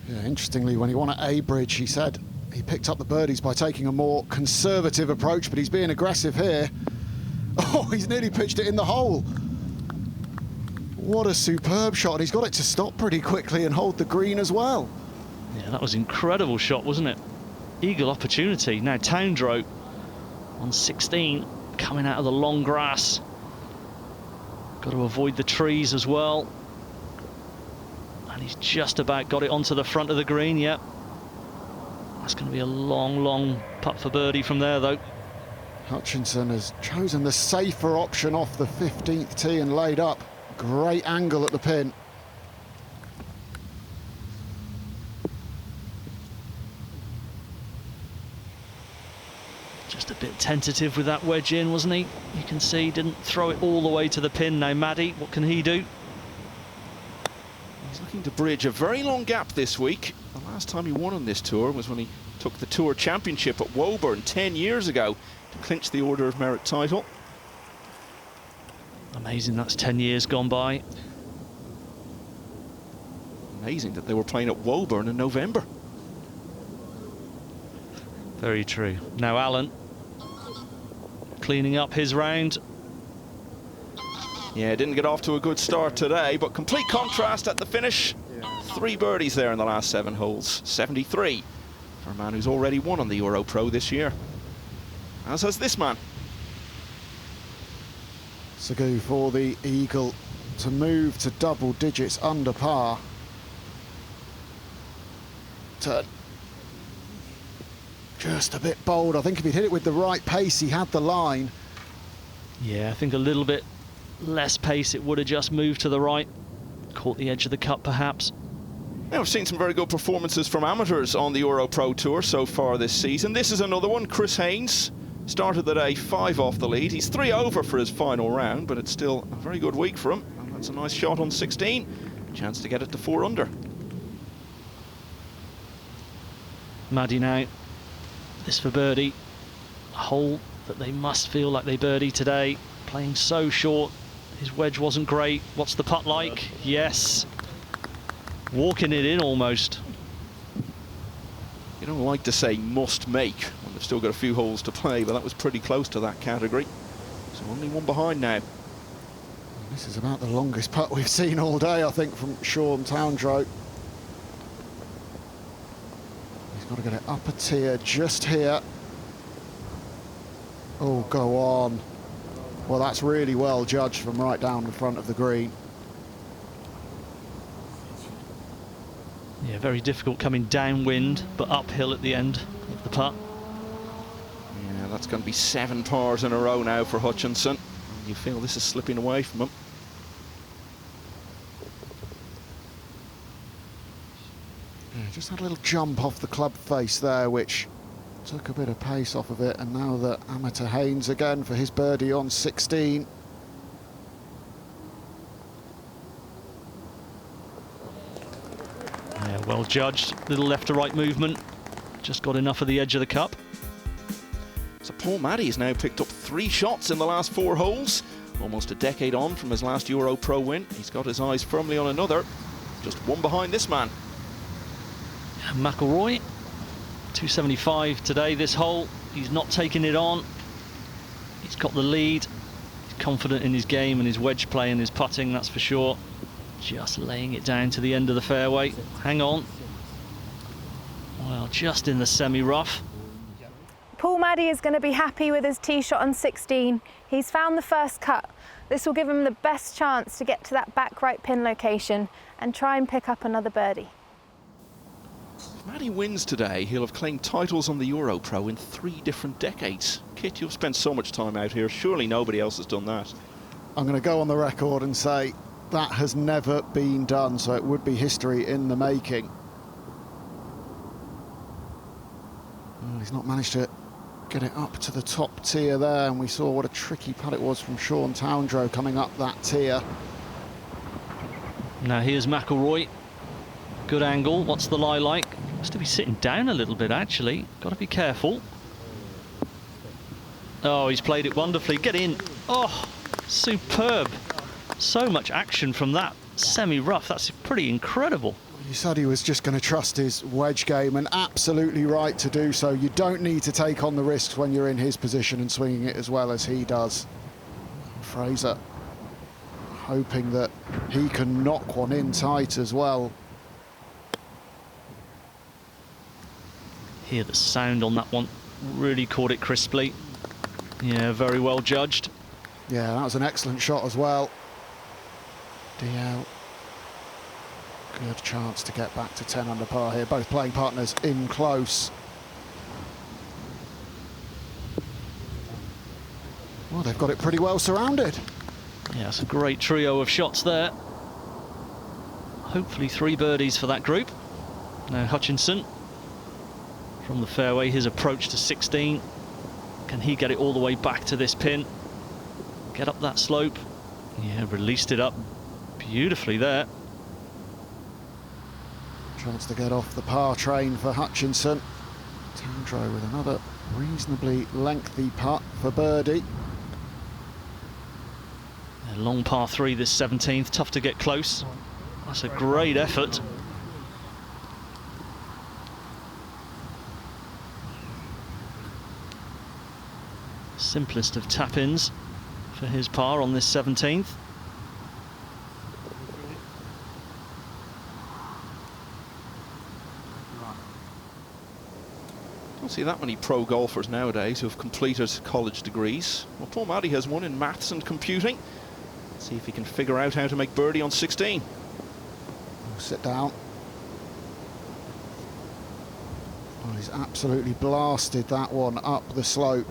Speaker 8: Yeah, interestingly, when he won at A-Bridge, he said he picked up the birdies by taking a more conservative approach, but he's being aggressive here. Oh, he's nearly pitched it in the hole. What a superb shot. He's got it to stop pretty quickly and hold the green as well.
Speaker 9: Yeah, that was an incredible shot, wasn't it? Eagle opportunity. Now Towndrow on 16, coming out of the long grass. Got to avoid the trees as well. And he's just about got it onto the front of the green, yep. That's going to be a long, long putt for birdie from there, though.
Speaker 8: Hutchinson has chosen the safer option off the 15th tee and laid up. Great angle at the pin.
Speaker 9: Just a bit tentative with that wedge in, wasn't he? You can see, didn't throw it all the way to the pin. Now Maddy, what can he do?
Speaker 7: He's looking to bridge a very long gap this week. The last time he won on this tour was when he took the Tour Championship at Woburn 10 years ago to clinch the Order of Merit title.
Speaker 9: Amazing, that's 10 years gone by.
Speaker 7: Amazing that they were playing at Woburn in November.
Speaker 9: Very true. Now Allen, cleaning up his round.
Speaker 7: Yeah, didn't get off to a good start today, but complete contrast at the finish. 3 birdies there in the last 7 holes. 73 for a man who's already won on the EuroPro this year. As has this man.
Speaker 8: Sagoo for the eagle to move to double digits under par. Turn. Just a bit bold. I think if he'd hit it with the right pace, he had the line.
Speaker 9: Yeah, I think a little bit less pace, it would have just moved to the right. Caught the edge of the cup, perhaps.
Speaker 7: Now, we've seen some very good performances from amateurs on the EuroPro Tour so far this season. This is another one. Chris Haynes started the day 5 off the lead. He's 3 over for his final round, but it's still a very good week for him. And that's a nice shot on 16. Chance to get it to 4 under.
Speaker 9: Maddy now. This for birdie. A hole that they must feel like they birdie today. Playing so short. His wedge wasn't great. What's the putt like? Yes. Walking it in almost.
Speaker 7: You don't like to say must make when they've still got a few holes to play, but that was pretty close to that category. So only one behind now.
Speaker 8: This is about the longest putt we've seen all day, I think, from Sean Towndrow. He's got to get it up a tier just here. Oh, go on. Well, that's really well judged from right down the front of the green.
Speaker 9: Yeah, very difficult coming downwind, but uphill at the end of the putt.
Speaker 7: Yeah, that's going to be 7 pars in a row now for Hutchinson. You feel this is slipping away from him.
Speaker 8: Yeah, just had a little jump off the club face there, which took a bit of pace off of it. And now the amateur Haynes again for his birdie on 16.
Speaker 9: Yeah, well judged. Little left to right movement. Just got enough of the edge of the cup.
Speaker 7: So Paul Maddy has now picked up 3 shots in the last 4 holes. Almost a decade on from his last EuroPro win. He's got his eyes firmly on another. Just one behind this man.
Speaker 9: McElroy, 275 today this hole. He's not taking it on. He's got the lead. He's confident in his game and his wedge play and his putting, that's for sure. Just laying it down to the end of the fairway. Hang on. Well, just in the semi-rough.
Speaker 5: Paul Maddy is going to be happy with his tee shot on 16. He's found the first cut. This will give him the best chance to get to that back right pin location and try and pick up another birdie.
Speaker 7: If Maddy wins today, he'll have claimed titles on the EuroPro in 3 different decades. Kit, you've spent so much time out here. Surely nobody else has done that.
Speaker 8: I'm going to go on the record and say that has never been done, so it would be history in the making. Well, he's not managed to get it up to the top tier there, and we saw what a tricky putt it was from Sean Towndrow coming up that tier.
Speaker 9: Now here's McElroy. Good angle. What's the lie like? Looks to be sitting down a little bit, actually. Got to be careful. Oh, he's played it wonderfully. Get in. Oh, superb. So much action from that semi-rough. That's pretty incredible.
Speaker 8: He said he was just going to trust his wedge game, and absolutely right to do so. You don't need to take on the risks when you're in his position and swinging it as well as he does. Fraser hoping that he can knock one in tight as well.
Speaker 9: Hear the sound on that one. Really caught it crisply. Yeah, very well judged.
Speaker 8: Yeah, that was an excellent shot as well. DL. Good chance to get back to 10 under par here. Both playing partners in close. Well, they've got it pretty well surrounded.
Speaker 9: Yeah, it's a great trio of shots there. Hopefully 3 birdies for that group. Now Hutchinson from the fairway, his approach to 16. Can he get it all the way back to this pin? Get up that slope. Yeah, released it up beautifully there.
Speaker 8: Chance to get off the par train for Hutchinson. Towndrow with another reasonably lengthy putt for birdie.
Speaker 9: A long par 3 this 17th, tough to get close. That's a great effort. Simplest of tap-ins for his par on this 17th.
Speaker 7: Don't see that many pro golfers nowadays who have completed college degrees. Well, Paul Maddy has one in maths and computing. Let's see if he can figure out how to make birdie on 16.
Speaker 8: Sit down. Oh, he's absolutely blasted that one up the slope.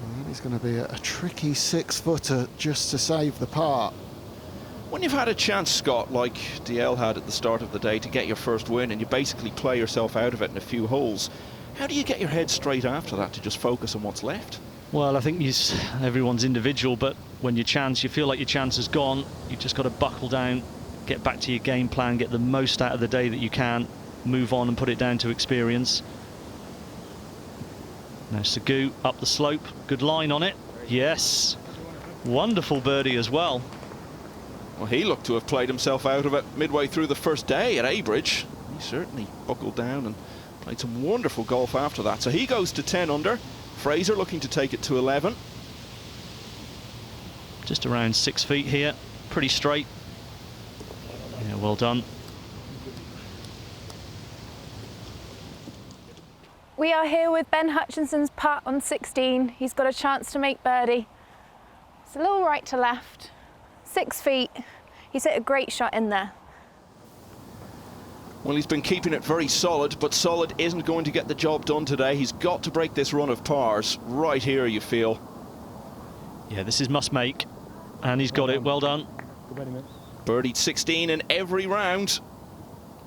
Speaker 8: And that is going to be a tricky 6-footer just to save the par.
Speaker 7: When you've had a chance, Scott, like DL had at the start of the day, to get your first win, and you basically play yourself out of it in a few holes, how do you get your head straight after that to just focus on what's left?
Speaker 9: Well, I think everyone's individual, but when you feel like your chance has gone, you've just got to buckle down, get back to your game plan, get the most out of the day that you can, move on and put it down to experience. Now Sagoo up the slope, good line on it. Yes, wonderful birdie as well.
Speaker 7: Well, he looked to have played himself out of it midway through the first day at Abridge. He certainly buckled down and played some wonderful golf after that. So he goes to 10 under. Fraser looking to take it to 11.
Speaker 9: Just around 6 feet here, pretty straight. Yeah, well done.
Speaker 5: We are here with Ben Hutchinson's putt on 16. He's got a chance to make birdie. It's a little right to left, 6 feet. He's hit a great shot in there.
Speaker 7: Well, he's been keeping it very solid, but solid isn't going to get the job done today. He's got to break this run of pars right here, you feel.
Speaker 9: Yeah, this is must make, and he's got it. Well done.
Speaker 7: Birdied 16 in every round.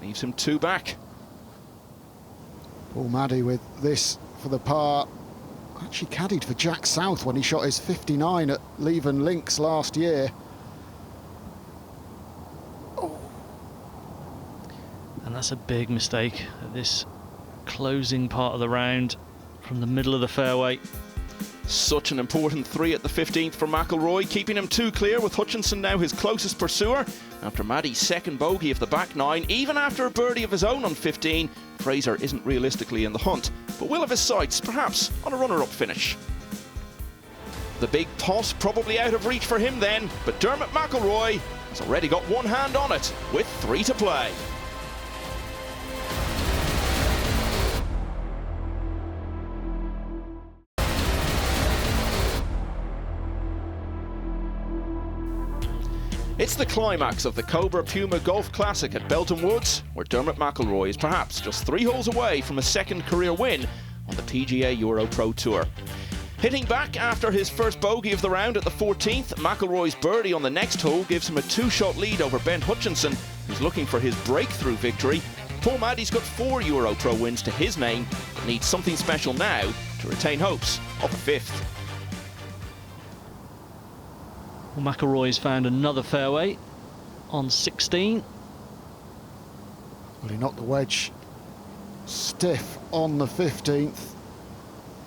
Speaker 7: Leaves him 2 back.
Speaker 8: Paul Maddy with this for the par. Actually caddied for Jack South when he shot his 59 at Leven Links last year.
Speaker 9: And that's a big mistake at this closing part of the round from the middle of the fairway.
Speaker 7: Such an important 3 at the 15th for McElroy, keeping him 2 clear, with Hutchinson now his closest pursuer. After Maddy's second bogey of the back 9, even after a birdie of his own on 15, Fraser isn't realistically in the hunt, but will have his sights, perhaps, on a runner-up finish. The big pot probably out of reach for him then, but Dermot McElroy has already got one hand on it, with 3 to play. It's the climax of the Cobra Puma Golf Classic at Belton Woods, where Dermot McElroy is perhaps just 3 holes away from a second career win on the PGA EuroPro Tour. Hitting back after his first bogey of the round at the 14th, McElroy's birdie on the next hole gives him a 2-shot lead over Ben Hutchinson, who's looking for his breakthrough victory. Paul Maddy's got 4 EuroPro wins to his name, but needs something special now to retain hopes of a 5th.
Speaker 9: Well, McElroy's found another fairway on 16.
Speaker 8: Well, he knocked the wedge stiff on the 15th.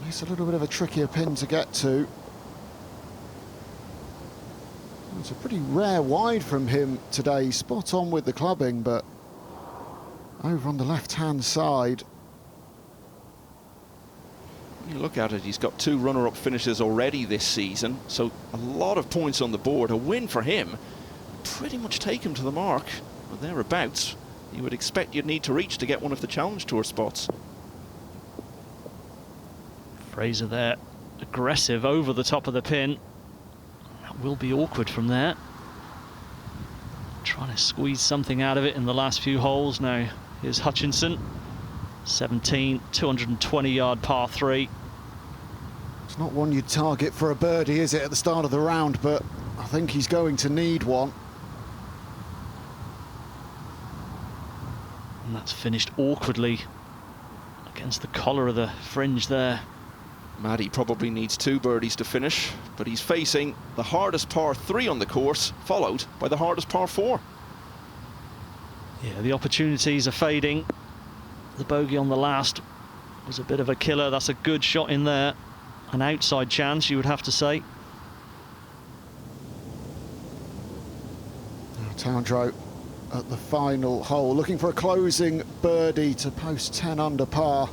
Speaker 8: It's a little bit of a trickier pin to get to. It's a pretty rare wide from him today. Spot on with the clubbing, but over on the left-hand side.
Speaker 7: You look at it, he's got 2 runner-up finishes already this season, so a lot of points on the board. A win for him pretty much take him to the mark, or thereabouts. You would expect you'd need to reach to get one of the Challenge Tour spots.
Speaker 9: Fraser there, aggressive over the top of the pin. That will be awkward from there. Trying to squeeze something out of it in the last few holes. Now here's Hutchinson. 17, 220-yard par 3.
Speaker 8: It's not one you'd target for a birdie, is it, at the start of the round, but I think he's going to need one.
Speaker 9: And that's finished awkwardly against the collar of the fringe there.
Speaker 7: Maddy probably needs 2 birdies to finish, but he's facing the hardest par 3 on the course, followed by the hardest par 4.
Speaker 9: Yeah, the opportunities are fading. The bogey on the last was a bit of a killer. That's a good shot in there. An outside chance, you would have to say.
Speaker 8: Towndrow at the final hole, looking for a closing birdie to post 10 under par.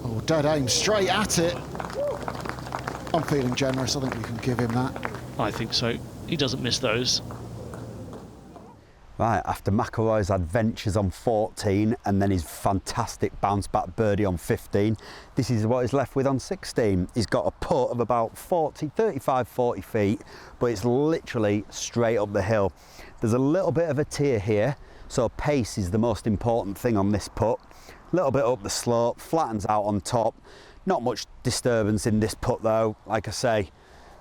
Speaker 8: Oh, dead aim, straight at it. I'm feeling generous, I think we can give him that.
Speaker 9: I think so. He doesn't miss those.
Speaker 6: Right, after McElroy's adventures on 14 and then his fantastic bounce-back birdie on 15, this is what he's left with on 16. He's got a putt of about 35, 40 feet, but it's literally straight up the hill. There's a little bit of a tier here, so pace is the most important thing on this putt. A little bit up the slope, flattens out on top. Not much disturbance in this putt though, like I say,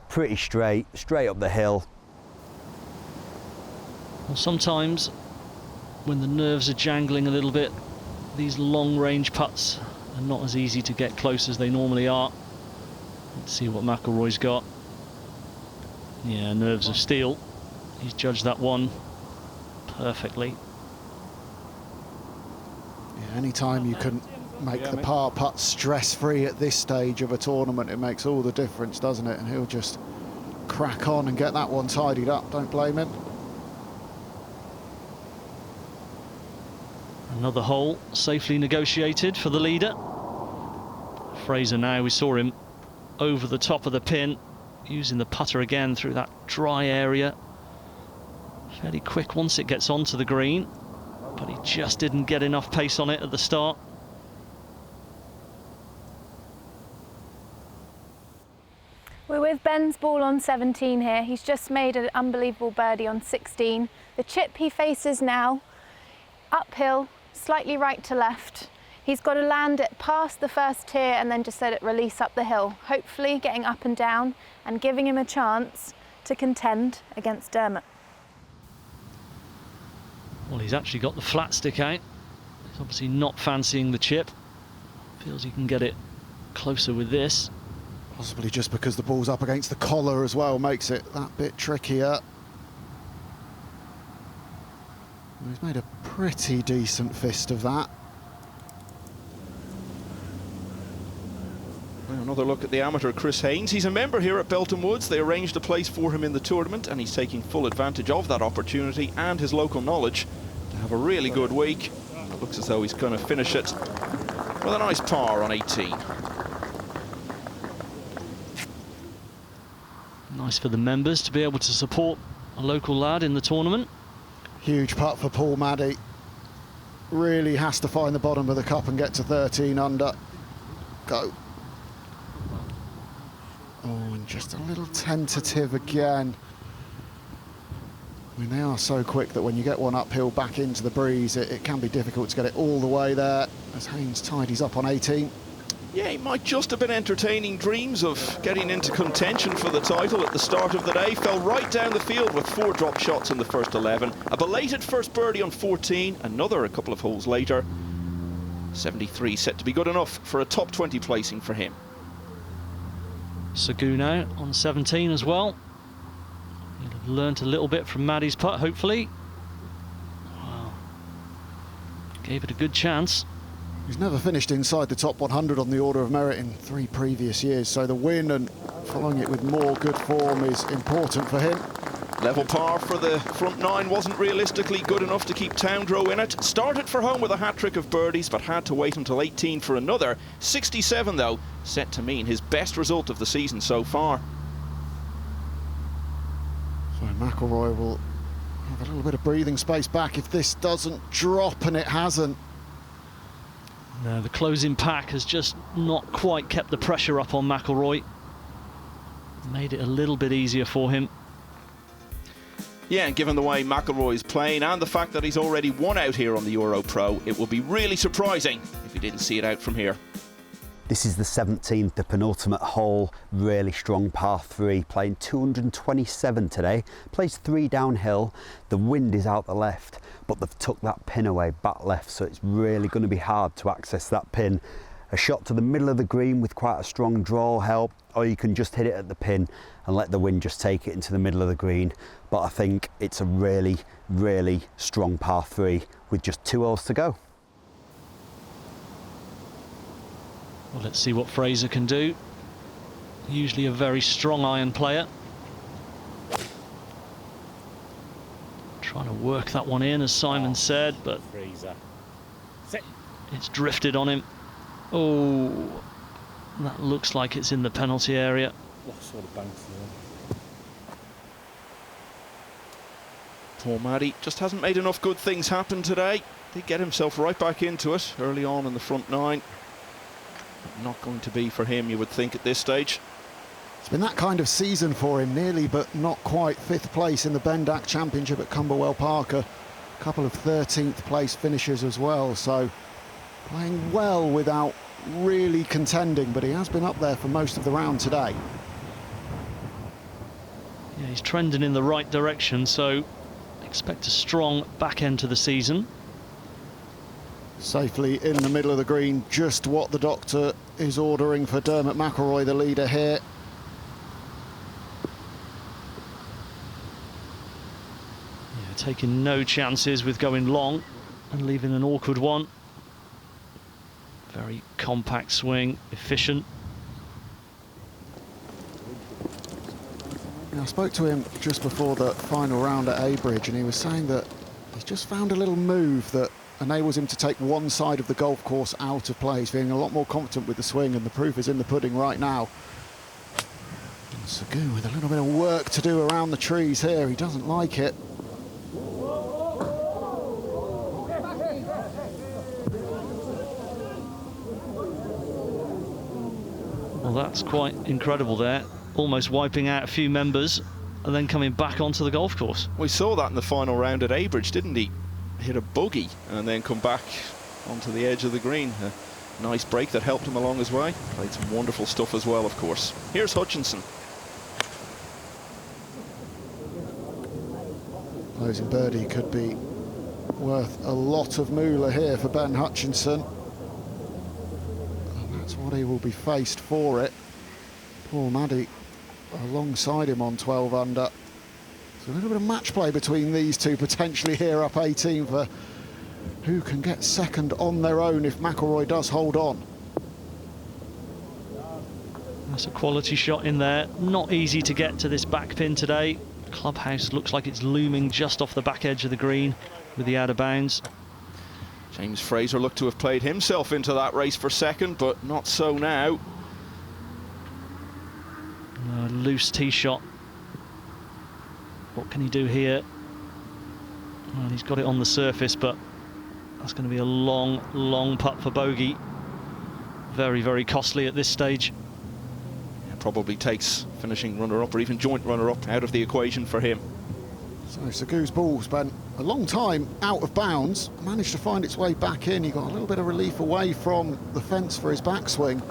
Speaker 6: pretty straight up the hill.
Speaker 9: Well, sometimes when the nerves are jangling a little bit, these long range putts are not as easy to get close as they normally are. Let's see what McElroy's got. Yeah, nerves of steel. He's judged that one perfectly.
Speaker 8: Yeah, anytime you can make the par putt stress-free at this stage of a tournament, it makes all the difference, doesn't it? And he'll just crack on and get that one tidied up. Don't blame him.
Speaker 9: Another hole safely negotiated for the leader. Fraser now, we saw him over the top of the pin, using the putter again through that dry area. Fairly quick once it gets onto the green, but he just didn't get enough pace on it at the start.
Speaker 5: We're with Ben's ball on 17 here. He's just made an unbelievable birdie on 16. The chip he faces now, uphill, slightly right to left. He's got to land it past the first tier and then just let it release up the hill, hopefully getting up and down and giving him a chance to contend against Dermot.
Speaker 9: Well, he's actually got the flat stick out. He's obviously not fancying the chip. Feels he can get it closer with this.
Speaker 8: Possibly just because the ball's up against the collar as well makes it that bit trickier. He's made a pretty decent fist of that.
Speaker 7: Well, another look at the amateur Chris Haynes. He's a member here at Belton Woods. They arranged a place for him in the tournament, and he's taking full advantage of that opportunity and his local knowledge to have a really good week. It looks as though he's going to finish it with a nice par on 18.
Speaker 9: Nice for the members to be able to support a local lad in the tournament.
Speaker 8: Huge putt for Paul Maddy. Really has to find the bottom of the cup and get to 13 under. Go. Oh, and just a little tentative again. I mean, they are so quick that when you get one uphill back into the breeze, it can be difficult to get it all the way there, as Haynes tidies up on 18.
Speaker 7: Yeah, he might just have been entertaining dreams of getting into contention for the title at the start of the day. Fell right down the field with 4 drop shots in the first 11. A belated first birdie on 14, another a couple of holes later. 73 set to be good enough for a top 20 placing for him.
Speaker 9: Sagoo now on 17 as well. He'll have learnt a little bit from Maddy's putt, hopefully. Wow. Gave it a good chance.
Speaker 8: He's never finished inside the top 100 on the order of merit in 3 previous years, so the win and following it with more good form is important for him.
Speaker 7: Level par for the front 9 wasn't realistically good enough to keep Towndrow in it. Started for home with a hat-trick of birdies, but had to wait until 18 for another. 67 though, set to mean his best result of the season so far.
Speaker 8: So McElroy will have a little bit of breathing space back if this doesn't drop, and it hasn't.
Speaker 9: No, the closing pack has just not quite kept the pressure up on McElroy. Made it a little bit easier for him.
Speaker 7: Yeah, and given the way McElroy is playing and the fact that he's already won out here on the EuroPro, it would be really surprising if he didn't see it out from here.
Speaker 6: This is the 17th, the penultimate hole, really strong par 3, playing 227 today, plays 3 downhill, the wind is out the left, but they've took that pin away back left, so it's really going to be hard to access that pin. A shot to the middle of the green with quite a strong draw will help, or you can just hit it at the pin and let the wind just take it into the middle of the green. But I think it's a really, really strong par 3 with just 2 holes to go.
Speaker 9: Well, let's see what Fraser can do. Usually a very strong iron player. Trying to work that one in, as Simon said, but it's drifted on him. Oh, that looks like it's in the penalty area.
Speaker 7: Poor Maddy just hasn't made enough good things happen today. Did get himself right back into it early on in the front 9. Not going to be for him, you would think, at this stage.
Speaker 8: It's been that kind of season for him, nearly but not quite 5th place in the Bendak Championship at Cumberwell Park. A couple of 13th place finishes as well, so playing well without really contending, but he has been up there for most of the round today.
Speaker 9: Yeah, he's trending in the right direction, so expect a strong back end to the season.
Speaker 8: Safely in the middle of the green, just what the doctor is ordering for Dermot McElroy, the leader here.
Speaker 9: Yeah, taking no chances with going long and leaving an awkward one. Very compact swing, efficient.
Speaker 8: I spoke to him just before the final round at Abridge, and he was saying that he's just found a little move that enables him to take one side of the golf course out of play. He's feeling a lot more confident with the swing, and the proof is in the pudding right now. And Sagoo with a little bit of work to do around the trees here. He doesn't like it.
Speaker 9: Well, that's quite incredible there. Almost wiping out a few members and then coming back onto the golf course.
Speaker 7: We saw that in the final round at Abridge, didn't he? Hit a bogey and then come back onto the edge of the green. A nice break that helped him along his way. Played some wonderful stuff as well, of course. Here's Hutchinson.
Speaker 8: Closing birdie could be worth a lot of moolah here for Ben Hutchinson. And that's what he will be faced for it. Poor Maddy alongside him on 12 under. So a little bit of match play between these two potentially here, up 18 for who can get second on their own if McElroy does hold on.
Speaker 9: That's a quality shot in there. Not easy to get to this back pin today. Clubhouse looks like it's looming just off the back edge of the green with the out of bounds.
Speaker 7: James Fraser looked to have played himself into that race for second, but not so now.
Speaker 9: Loose tee shot. What can he do here? Well, he's got it on the surface, but that's going to be a long, long putt for bogey. Very, very costly at this stage.
Speaker 7: Yeah, probably takes finishing runner-up or even joint runner-up out of the equation for him.
Speaker 8: So Sagoo's ball spent a long time out of bounds, managed to find its way back in. He got a little bit of relief away from the fence for his backswing.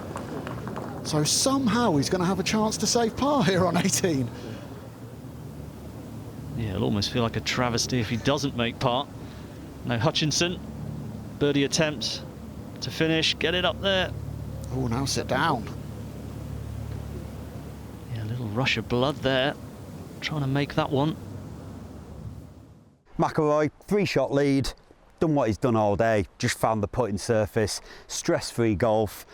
Speaker 8: So somehow he's going to have a chance to save par here on 18.
Speaker 9: Yeah, it'll almost feel like a travesty if he doesn't make par. Now Hutchinson, birdie attempt to finish, get it up there.
Speaker 8: Oh, now sit down.
Speaker 9: Yeah, a little rush of blood there, trying to make that one.
Speaker 6: McElroy, 3-shot lead, done what he's done all day, just found the putting surface, stress-free golf.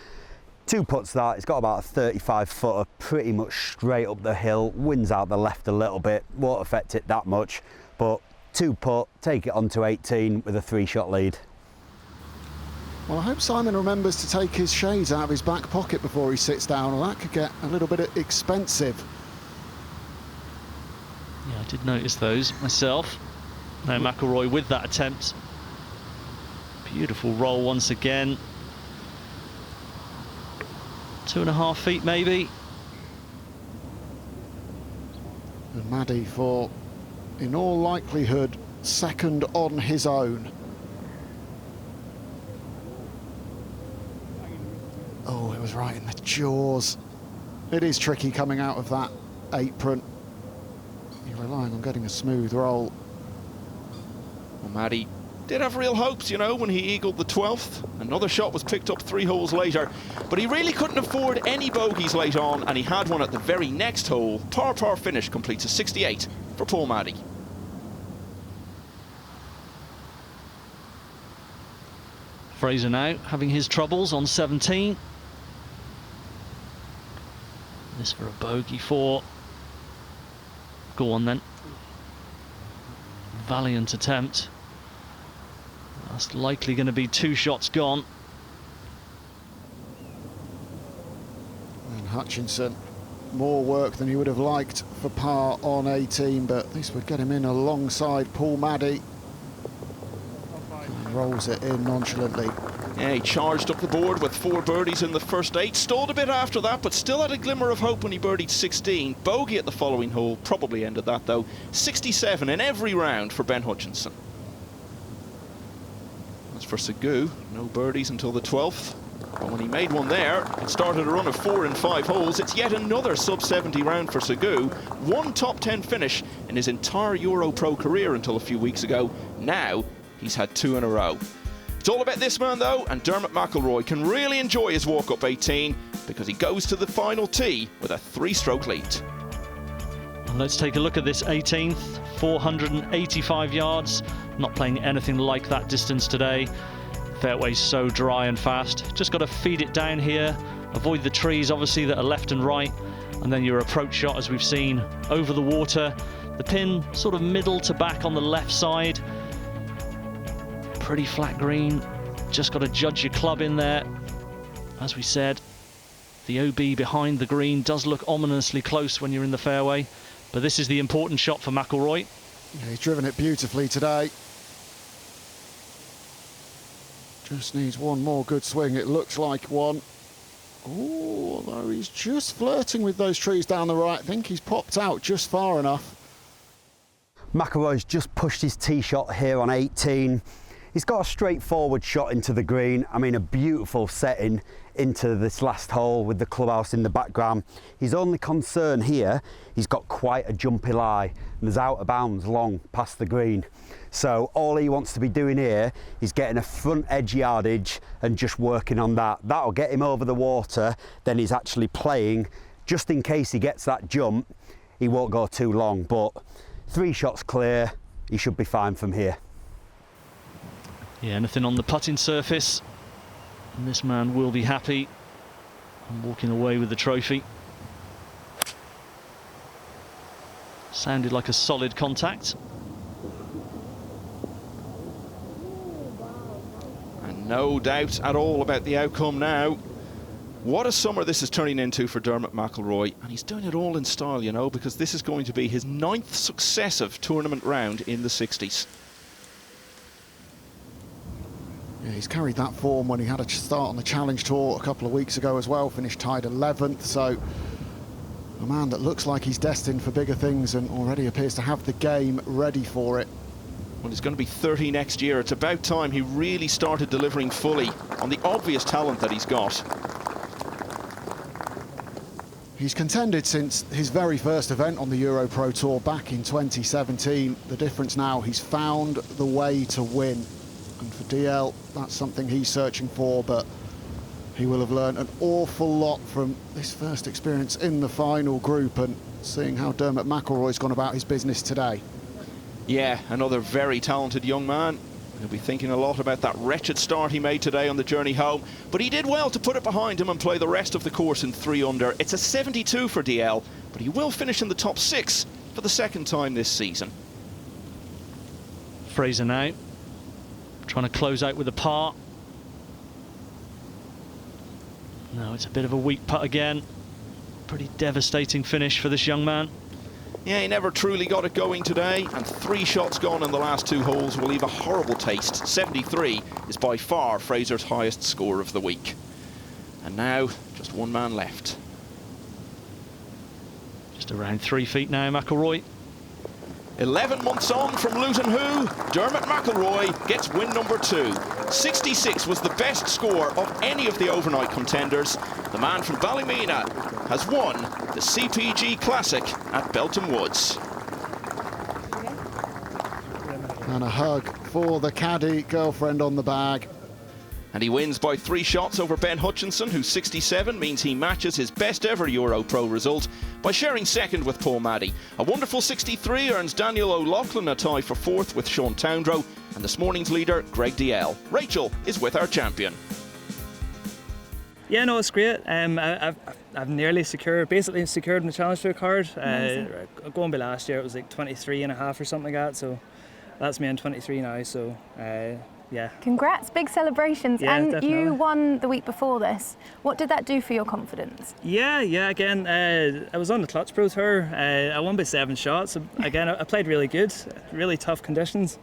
Speaker 6: 2 putts that, it's got about a 35-footer pretty much straight up the hill, winds out the left a little bit, won't affect it that much, but 2 putt, take it on to 18 with a 3-shot lead.
Speaker 8: Well, I hope Simon remembers to take his shades out of his back pocket before he sits down, or that could get a little bit expensive.
Speaker 9: Yeah, I did notice those myself. Now McElroy with that attempt. Beautiful roll once again. 2.5 feet maybe.
Speaker 8: And Maddy for, in all likelihood, second on his own. Oh, it was right in the jaws. It is tricky coming out of that apron. You're relying on getting a smooth roll.
Speaker 7: Well, Maddy did have real hopes, you know, when he eagled the 12th. Another shot was picked up 3 holes later, but he really couldn't afford any bogeys late on, and he had one at the very next hole. Par finish completes a 68 for Paul Maddy.
Speaker 9: Fraser now having his troubles on 17. This for a bogey 4. Go on then. Valiant attempt. That's likely going to be 2 shots gone.
Speaker 8: And Hutchinson, more work than he would have liked for par on 18, but this would get him in alongside Paul Maddy. And rolls it in nonchalantly.
Speaker 7: Yeah, he charged up the board with 4 birdies in the first 8, stalled a bit after that, but still had a glimmer of hope when he birdied 16. Bogey at the following hole, probably ended that though. 67 in every round for Ben Hutchinson. As for Sagoo, no birdies until the 12th. But when he made one there, it started a run of 4 in 5 holes. It's yet another sub-70 round for Sagoo. One top 10 finish in his entire EuroPro career until a few weeks ago. Now, he's had 2 in a row. It's all about this man, though, and Dermot McElroy can really enjoy his walk-up 18 because he goes to the final tee with a 3-stroke lead.
Speaker 9: And let's take a look at this 18th, 485 yards. Not playing anything like that distance today. Fairway's so dry and fast. Just got to feed it down here. Avoid the trees, obviously, that are left and right. And then your approach shot, as we've seen, over the water. The pin sort of middle to back on the left side. Pretty flat green. Just got to judge your club in there. As we said, the OB behind the green does look ominously close when you're in the fairway. But this is the important shot for McElroy.
Speaker 8: Yeah, he's driven it beautifully today. Just needs one more good swing. It looks like one. Oh, although he's just flirting with those trees down the right. I think he's popped out just far enough.
Speaker 6: McElroy's just pushed his tee shot here on 18. He's got a straightforward shot into the green. I mean, a beautiful setting into this last hole with the clubhouse in the background. His only concern here, he's got quite a jumpy lie and there's out of bounds long past the green. So all he wants to be doing here is getting a front edge yardage and just working on that. That'll get him over the water. Then he's actually playing, just in case he gets that jump, he won't go too long. But 3 shots clear, he should be fine from here.
Speaker 9: Yeah, anything on the putting surface, and this man will be happy and walking away with the trophy. Sounded like a solid contact.
Speaker 7: And no doubt at all about the outcome now. What a summer this is turning into for Dermot McElroy, and he's doing it all in style, you know, because this is going to be his 9th successive tournament round in the 60s.
Speaker 8: Yeah, he's carried that form when he had a start on the Challenge Tour a couple of weeks ago as well, finished tied 11th, so a man that looks like he's destined for bigger things and already appears to have the game ready for it.
Speaker 7: Well, he's going to be 30 next year. It's about time he really started delivering fully on the obvious talent that he's got.
Speaker 8: He's contended since his very first event on the EuroPro Tour back in 2017. The difference now, he's found the way to win. And for DL, that's something he's searching for, but he will have learned an awful lot from this first experience in the final group and seeing how Dermot McElroy's gone about his business today.
Speaker 7: Yeah, another very talented young man. He'll be thinking a lot about that wretched start he made today on the journey home, but he did well to put it behind him and play the rest of the course in 3 under. It's a 72 for DL, but he will finish in the top 6 for the 2nd time this season.
Speaker 9: Fraser now trying to close out with a par. No, it's a bit of a weak putt again. Pretty devastating finish for this young man.
Speaker 7: Yeah, he never truly got it going today, and 3 shots gone in the last 2 holes will leave a horrible taste. 73 is by far Fraser's highest score of the week. And now, just 1 man left.
Speaker 9: Just around 3 feet now, McElroy.
Speaker 7: 11 months on from Luton Who, Dermot McElroy gets win number 2. 66 was the best score of any of the overnight contenders. The man from Ballymena has won the CPG Classic at Belton Woods.
Speaker 8: And a hug for the caddy, girlfriend on the bag.
Speaker 7: And he wins by 3 shots over Ben Hutchinson, who's 67, means he matches his best ever EuroPro result by sharing 2nd with Paul Maddy. A wonderful 63 earns Daniel O'Loughlin a tie for 4th with Sean Towndrow, and this morning's leader, Greg DL. Rachel is with our champion.
Speaker 15: Yeah, no, it's great. I've nearly basically secured my Challenge Tour card. Going by last year, it was like 23 and a half or something like that, so that's me on 23 now, so yeah.
Speaker 5: Congrats, big celebrations.
Speaker 15: Yeah,
Speaker 5: and
Speaker 15: definitely.
Speaker 5: You won the week before this. What did that do for your confidence?
Speaker 15: Yeah, again, I was on the Clutch Pro Tour. I won by 7 shots. Again, I played really good, really tough conditions.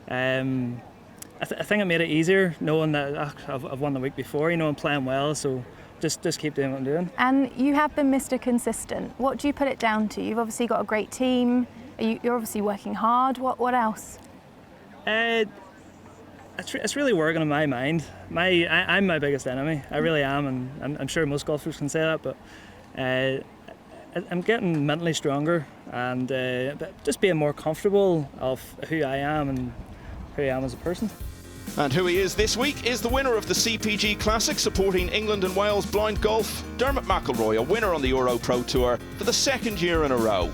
Speaker 15: I think it made it easier knowing that I've won the week before, you know, I'm playing well, so just keep doing what I'm doing.
Speaker 5: And you have been Mr. Consistent. What do you put it down to? You've obviously got a great team. You're obviously working hard. What else?
Speaker 15: it's really working in my mind. I'm my biggest enemy. I really am, and I'm sure most golfers can say that. But I'm getting mentally stronger and just being more comfortable of who I am and who I am as a person.
Speaker 7: And who he is this week is the winner of the CPG Classic supporting England and Wales blind golf, Dermot McElroy, a winner on the EuroPro Tour for the second year in a row.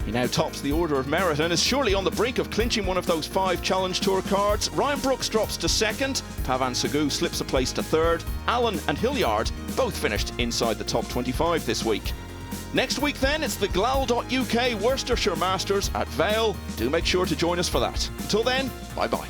Speaker 7: He now tops the order of merit and is surely on the brink of clinching one of those 5 Challenge Tour cards. Ryan Brooks drops to second, Pavan Sagoo slips a place to third, Allen and Hilliard both finished inside the top 25 this week. Next week then, it's the Glal.UK Worcestershire Masters at Vale. Do make sure to join us for that. Until then, bye-bye.